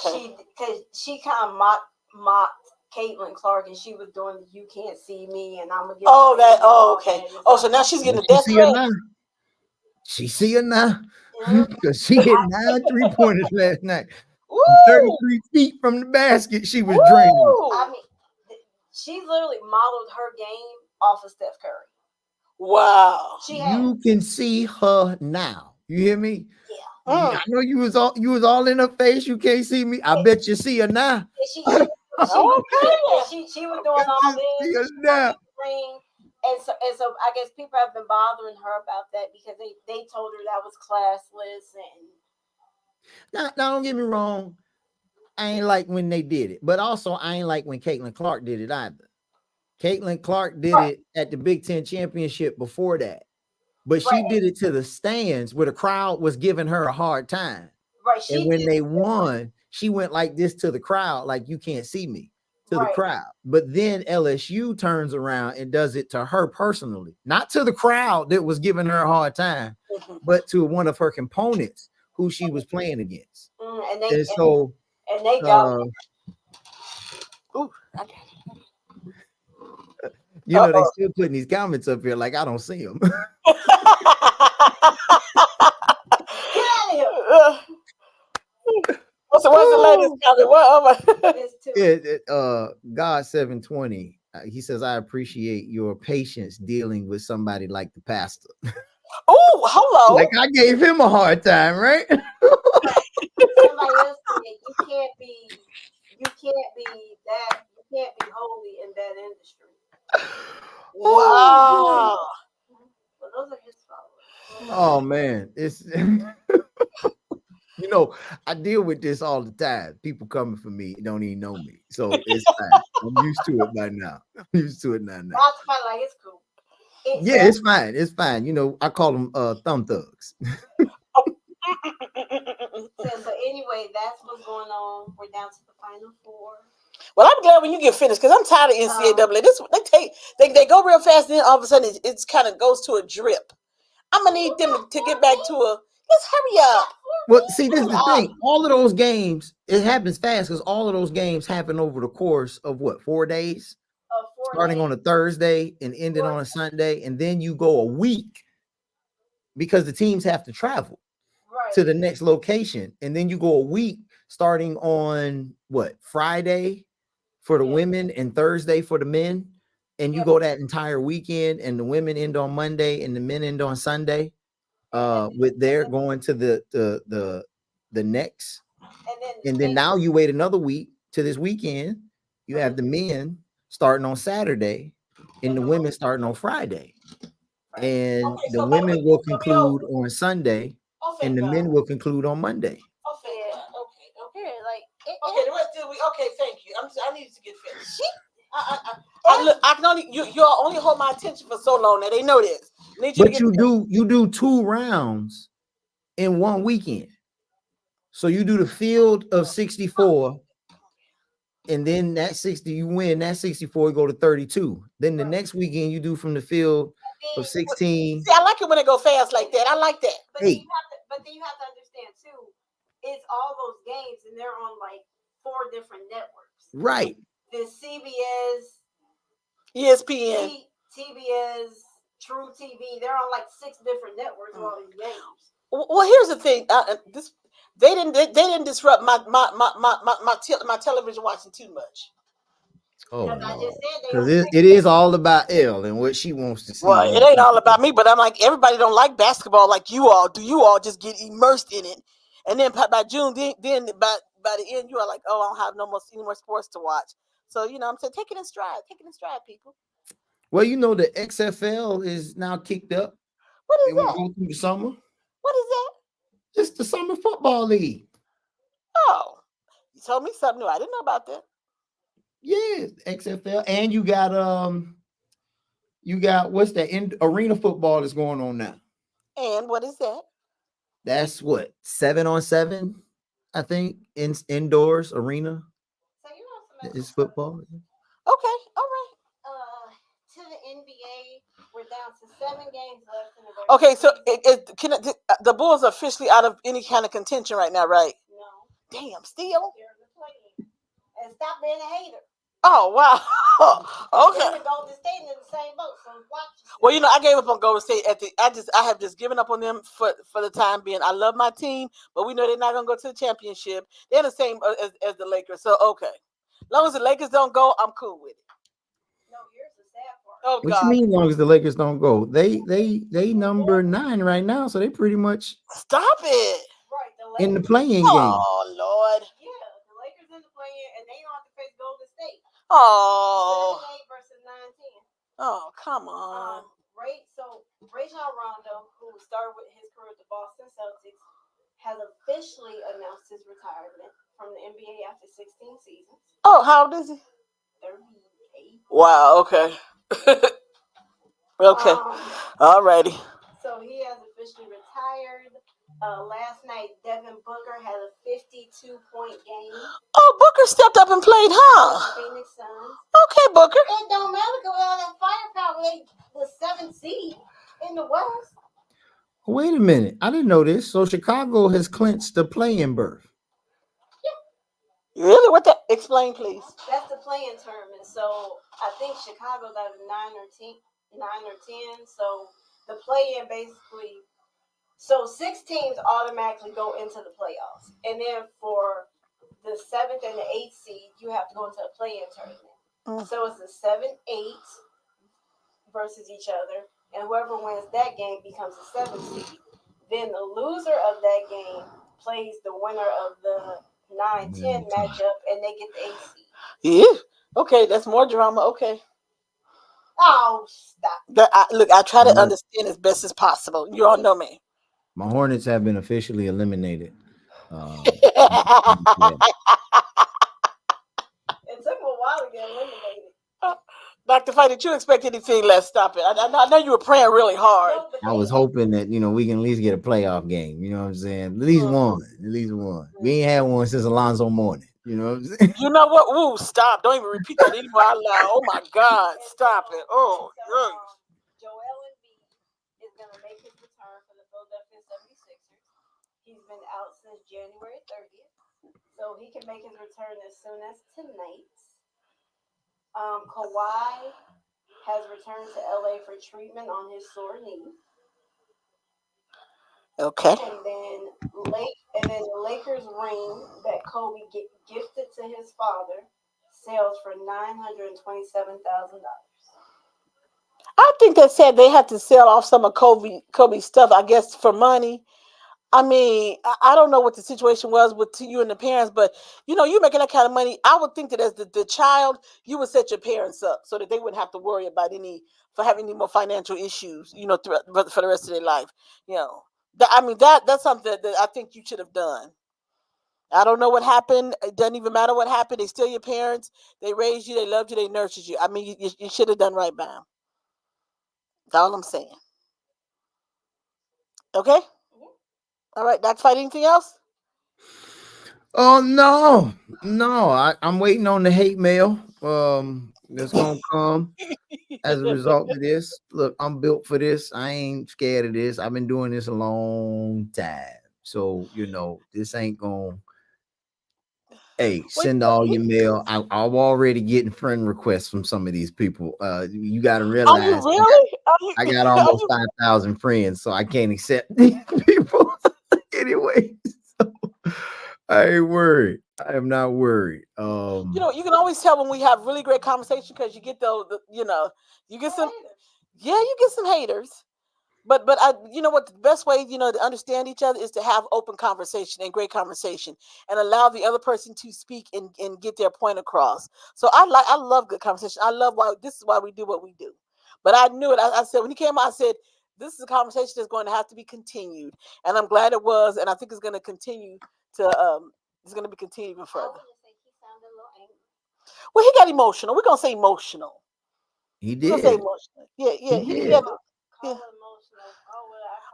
S3: she kind of mocked Caitlin Clark, and she was doing the "you can't see me" and I'm gonna get.
S2: So now she's getting a death threat.
S1: She see her now because she hit 9 3-pointers last night.
S2: Woo!
S1: 33 feet from the basket, she was draining.
S3: I mean, she literally modeled her game off of Steph Curry.
S2: Wow.
S1: You can see her now. You hear me?
S3: Yeah.
S1: I know you was all in her face. You can't see me. I bet you see her now.
S3: She was doing all this. And so I guess people have been bothering her about that because they told her that was classless. And
S1: now don't get me wrong, I ain't like when they did it, but also I ain't like when Caitlin Clark did it either. Caitlin Clark did it at the Big Ten championship before that, but she did it to the stands where the crowd was giving her a hard time.
S3: Right.
S1: And when they won, she went like this to the crowd, like you can't see me, to the crowd. But then LSU turns around and does it to her personally, not to the crowd that was giving her a hard time, but to one of her components who she was playing against.
S3: And they got
S1: you know, they still putting these comments up here like I don't see them.
S3: Get out of here.
S2: What's the latest comment?
S1: God 720. He says, I appreciate your patience dealing with somebody like the pastor.
S2: Oh, hello.
S1: Like I gave him a hard time, right?
S3: Somebody else said you can't be holy in that industry.
S2: Wow.
S3: Well, those are his followers.
S1: Oh man, it's you know, I deal with this all the time. People coming for me don't even know me, so it's fine. I'm used to it by now. I'm used to it now.
S3: Like it's cool.
S1: It's fine. It's fine. You know, I call them thumb thugs.
S3: So anyway, that's what's going on. We're down to the final four.
S2: Well, I'm glad when you get finished because I'm tired of NCAA. They go real fast, and then all of a sudden it kind of goes to a drip. I'm gonna need them to get back to let's hurry up.
S1: Well, see, this is the thing. All of those games, it happens fast because all of those games happen over the course of 4 days? Starting on a Thursday and ending on a Sunday, and then you go a week because the teams have to travel to the next location, and then you go a week starting on Friday for the women and Thursday for the men, and you go that entire weekend, and the women end on Monday and the men end on Sunday. with their going to the next, and then now you wait another week to this weekend. You have the men starting on Saturday, and the women starting on Friday, and
S2: Okay,
S1: the
S2: so by the way,
S1: women will
S2: so we all-
S1: conclude on Sunday,
S2: oh,
S1: and
S2: thank
S1: the
S2: God.
S1: men will conclude on Monday.
S2: Oh, thank
S3: Yeah.
S2: God. Okay.
S3: Yeah, like
S2: Okay, the rest of we. Okay, thank you. I needed to get finished. I can only you all only hold my attention for so long. Now they know this. I need you to
S1: But
S2: get.
S1: you do 2 rounds in one weekend. So you do the field of 64, and then that 60 you win. That 64 you go to 32. Then the next weekend you do from the field of 16.
S2: See, I like it when it go fast like that. I like that.
S3: But then you have to understand too, it's all those games and they're on like 4 different networks.
S1: Right.
S3: The CBS,
S2: ESPN,
S3: TBS, True TV, they're on like 6 different networks with all these games.
S2: Well, here's the thing. They didn't disrupt my television watching too much.
S1: Oh
S3: I
S1: no.
S3: just said
S1: Because it is all about Elle and what she wants to see.
S2: Well, it ain't all about me, but I'm like, everybody don't like basketball like you all. Do you all just get immersed in it? And then by June, then by the end, you are like, oh, I don't have any more sports to watch. So I'm saying, take it in stride, people.
S1: Well, the XFL is now kicked up.
S2: What is
S1: It will
S2: that?
S1: go through the summer.
S2: What is that?
S1: It's the summer football league.
S2: Oh, you told me something new. I didn't know about that.
S1: Yeah, XFL, and you got what's that arena football is going on now.
S2: And what is that?
S1: That's what 7-on-7, I think, indoors arena.
S3: So
S1: It's football.
S2: Okay, all right.
S3: To the NBA, we're down to 7 games left in the regular
S2: Okay, so
S3: season.
S2: the Bulls are officially out of any kind of contention right now, right?
S3: No.
S2: Damn, still?
S3: They're the play-in. And stop being a hater.
S2: Oh wow. Okay.
S3: Them and Golden State in the same boat, so watch yourself.
S2: Well, I gave up on Golden State I have just given up on them for the time being. I love my team, but we know they're not gonna go to the championship. They're the same as the Lakers. So okay. As long as the Lakers don't go, I'm cool with it.
S3: No, here's the sad part.
S2: Oh
S1: What
S2: God.
S1: you mean, as long as the Lakers don't go? They number 9 right now, so they pretty much
S2: Stop it.
S3: Right, the Lakers
S1: in the playing game.
S2: Oh Lord.
S3: Yeah, the Lakers in the play-in, and they don't have to face Golden State.
S2: Oh.
S3: 7-8 versus 9-10.
S2: Oh, come on.
S3: So Rajon Rondo, who started with his career with the Boston Celtics, has officially announced his retirement from the NBA after 16 seasons.
S2: Oh, how old is he?
S3: 38.
S2: Wow. Okay. Okay. Alrighty.
S3: So he has officially retired. Last night, Devin Booker had a 52-point game.
S2: Oh, Booker stepped up and played, huh?
S3: Phoenix Suns.
S2: Okay, Booker.
S3: It don't matter because all that firepower, they the 7th seed in the West.
S1: Wait a minute, I didn't know this. So Chicago has clinched the play-in berth.
S2: Really? What that? Explain, please.
S3: That's the play-in tournament. So I think Chicago's out of 9 or 10. So the play-in basically. So 6 teams automatically go into the playoffs, and then for the 7th and the 8th seed, you have to go into a play-in tournament. So it's the 7-8 versus each other, and whoever wins that game becomes the 7th seed. Then the loser of that game plays the winner of the 9-10 matchup, and they get the 8th seed.
S2: Yeah. Okay, that's more drama. Okay.
S3: Oh, stop.
S2: Look, I try to understand as best as possible. You all know me.
S1: My Hornets have been officially eliminated.
S3: It took a while to get eliminated.
S2: Dr. Fie, did you expect anything less? Stop it. I know you were praying really hard.
S1: I was hoping that we can at least get a playoff game. You know what I'm saying? At least one. We ain't had one since Alonzo Mourning. You know what I'm saying?
S2: You know what? Ooh, stop! Don't even repeat that anymore out loud. Oh my God! Stop it! Oh,
S3: Joel Embiid is gonna make his return for the Philadelphia 76ers. He's been out since January 30th, so he can make his return as soon as tonight. Kawhi has returned to LA for treatment on his sore knee.
S2: Okay.
S3: And then the Lakers ring that Kobe gifted to his father sells for $927,000.
S2: I think they said they had to sell off some of Kobe's stuff, I guess, for money. I mean, I don't know what the situation was with you and the parents, but you making that kind of money. I would think that as the child, you would set your parents up so that they wouldn't have to worry about having any more financial issues, for the rest of their life. That's something that I think you should have done. I don't know what happened. It doesn't even matter what happened. They still your parents. They raised you. They loved you. They nurtured you. I mean, you should have done right by them. That's all I'm saying. Okay. All right. Dr. Fight, anything else?
S1: Oh no, I'm waiting on the hate mail. That's gonna come as a result of this. Look, I'm built for this. I ain't scared of this. I've been doing this a long time. So, this ain't gonna hey, send all your mail. I'm already getting friend requests from some of these people. You gotta
S2: Are you
S1: realize
S2: really?
S1: I got
S2: Are
S1: almost
S2: you?
S1: 5,000 friends, so I can't accept these people anyway. So I ain't worried. I am not worried.
S2: You can always tell when we have really great conversation because you get you get some, yeah, you get some haters. But what the best way to understand each other is to have open conversation and great conversation and allow the other person to speak and get their point across. So I love good conversation. I love why this is why we do what we do. But I knew it. I said when he came out, I said this is a conversation that's going to have to be continued, and I'm glad it was, and I think it's going to continue to it's going to be continued even further. Well, he got emotional. We're gonna say emotional.
S1: He
S2: We're gonna say
S1: did.
S2: emotional. Yeah, yeah.
S1: He
S2: He
S1: did.
S2: had. Yeah.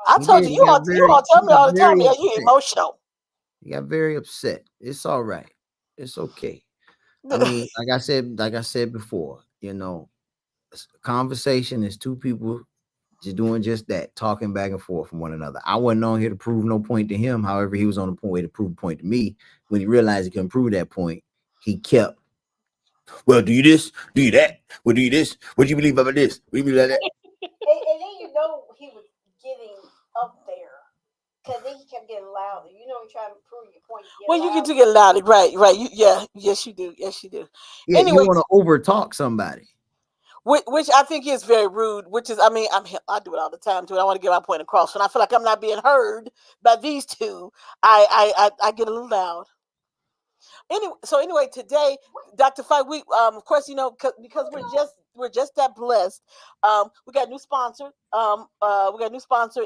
S2: I
S1: He
S2: told
S1: did.
S2: you, you all tell
S1: He
S2: me
S1: got
S2: all the time,
S1: very
S2: yeah, you
S1: upset.
S2: emotional.
S1: He got very upset. It's all right. It's okay. I mean, like I said before, conversation is two people just doing just that, talking back and forth from one another. I wasn't on here to prove no point to him. However, he was on the way to prove a point to me. When he realized he couldn't prove that point, he kept, well, do you this? Do you that? Well, do you this? What do you believe about this? What do you believe about that?
S3: And then he was getting up there because then he kept getting louder. You trying to prove your point. You
S2: Well,
S3: get
S2: you get
S3: louder.
S2: to get louder, right? Yes, you do. Yes, you do.
S1: Yeah, you
S2: Anyway,
S1: want to overtalk somebody.
S2: which I think is very rude. Which is, I mean, I do it all the time too. I want to get my point across, and I feel like I'm not being heard by these two. I get a little loud. Anyway, today, Dr. Fie, we of course because we're just that blessed. We got a new sponsor. We got a new sponsor.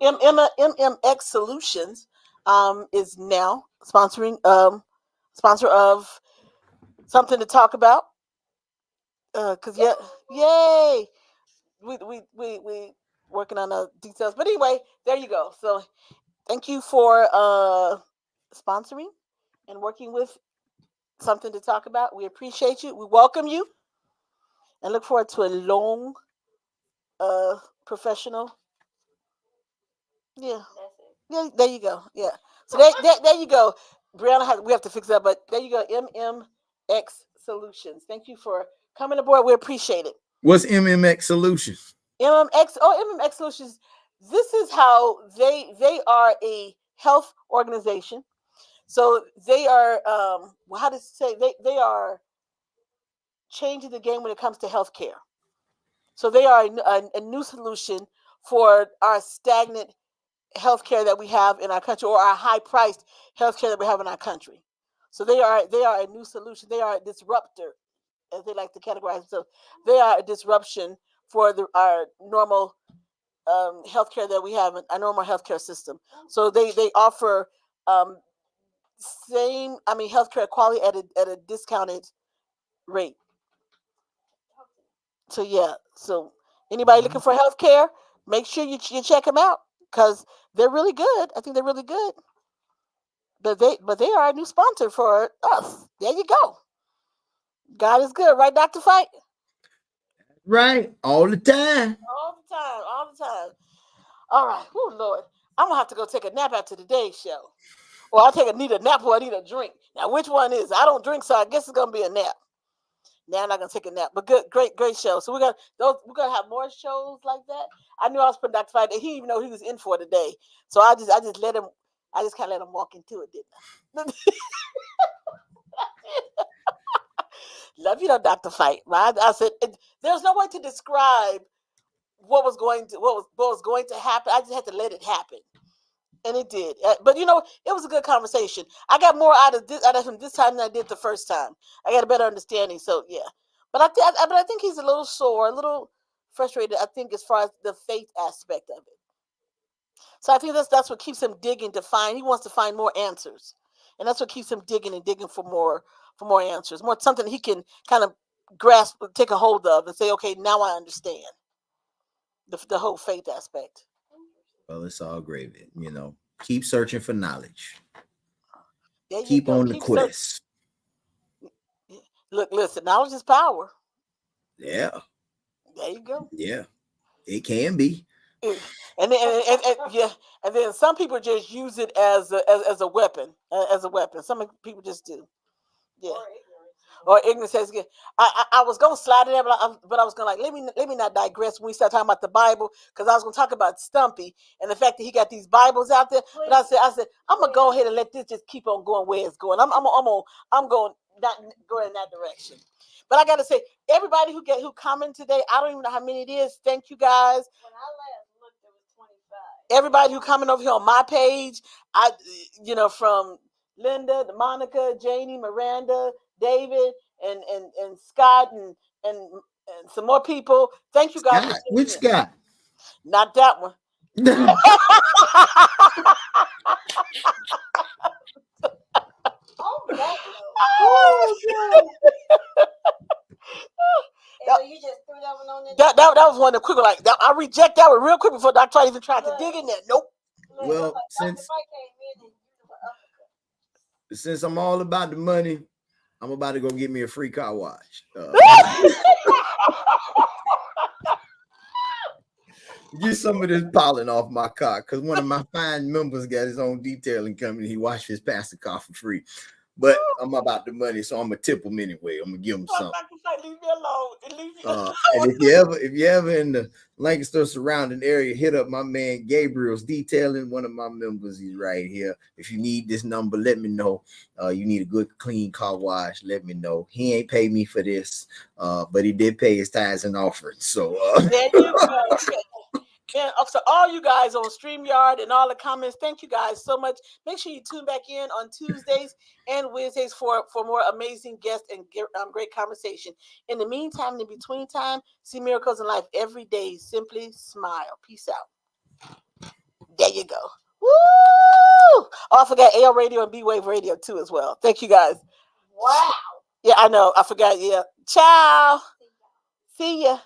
S2: MMX Solutions is now sponsor of something to talk about. Cause yeah, yay! We working on the details, but anyway, there you go. So thank you for sponsoring and working with something to talk about. We appreciate you. We welcome you and look forward to a long, professional. Yeah. Yeah, there you go. Yeah. So there you go. Brianna, we have to fix that, but there you go. MMX Solutions. Thank you for coming aboard. We appreciate it.
S1: What's MMX Solutions?
S2: MMX Solutions. This is how they are a health organization. So they are how to say they are changing the game when it comes to healthcare. So they are a new solution for our stagnant healthcare that we have in our country, or our high-priced healthcare that we have in our country. So they are a new solution. They are a disruptor, as they like to categorize themselves. They are a disruption for our normal healthcare that we have in our normal healthcare system. So they offer healthcare quality at a discounted rate. So yeah, so anybody looking for healthcare, make sure you check them out because they're really good. I think they're really good. But they are a new sponsor for us. There you go. God is good, right, Dr. Fight?
S1: Right. All the time.
S2: All the time, all the time. All right. Oh Lord. I'm gonna have to go take a nap after today's show. Or need a nap or I need a drink. Now which one is it? I don't drink, so I guess it's gonna be a nap. Now I'm not gonna take a nap. But good, great show. So we're gonna have more shows like that. I knew I was putting Dr. Fight. He didn't even know he was in for today. So I just let him. I just kind of let him walk into it, didn't I? Love you, know, Dr. Fie. I said there's no way to describe what was going to happen. I just had to let it happen, and it did. But it was a good conversation. I got more out of him this time than I did the first time. I got a better understanding. So yeah, but I think he's a little sore, a little frustrated. I think as far as the faith aspect of it. So I think that's what keeps him digging to find. He wants to find more answers, and that's what keeps him digging and digging for more answers, more something he can kind of grasp, take a hold of, and say, okay, now I understand the whole faith aspect.
S1: Well, it's all gravy, Keep searching for knowledge.
S2: Keep
S1: on the quest.
S2: Look, listen, knowledge is power.
S1: Yeah.
S2: There you go.
S1: Yeah, it can be.
S2: And then some people just use it as a weapon, Some people just do. Yeah. Or ignorance says again. I was gonna slide it there, but I was gonna let me not digress when we start talking about the Bible, because I was gonna talk about Stumpy and the fact that he got these Bibles out there. But I said I'm gonna go ahead and let this just keep on going where it's going. I'm going not go in that direction. But I gotta say, everybody who commented today, I don't even know how many it is. Thank you guys.
S3: When I last looked, there was 25.
S2: Everybody who commented over here on my page, from Linda, Monica, Janie, Miranda, David, and Scott, and some more people. Thank you guys.
S1: Scott, which Scott?
S2: Not that one.
S3: You just threw that one on there.
S2: That was one of the quick. Like that, I reject that one real quick before Dr. Fie even tried to dig in there. Nope.
S1: Well, since I'm all about the money, I'm about to go get me a free car wash. Get some of this pollen off my car, because one of my fine members got his own detailing company. He washed his pastor car for free. But I'm about the money, so I'm gonna tip him anyway. I'm gonna give him something.
S2: Leave me alone. Leave me alone.
S1: And if you ever in the Lancaster surrounding area, hit up my man Gabriel's Detailing. One of my members, he's right here. If you need this number, let me know. You need a good clean car wash, let me know. He ain't paid me for this, but he did pay his tithes and offerings. So
S2: there you go. And so all you guys on StreamYard and all the comments, thank you guys so much. Make sure you tune back in on Tuesdays and Wednesdays for more amazing guests and great conversation. In the meantime, in the between time, see miracles in life every day. Simply smile. Peace out. There you go. Woo! Oh, I forgot AL Radio and B-Wave Radio too as well. Thank you guys.
S3: Wow.
S2: Yeah, I know. I forgot. Yeah. Ciao. See ya.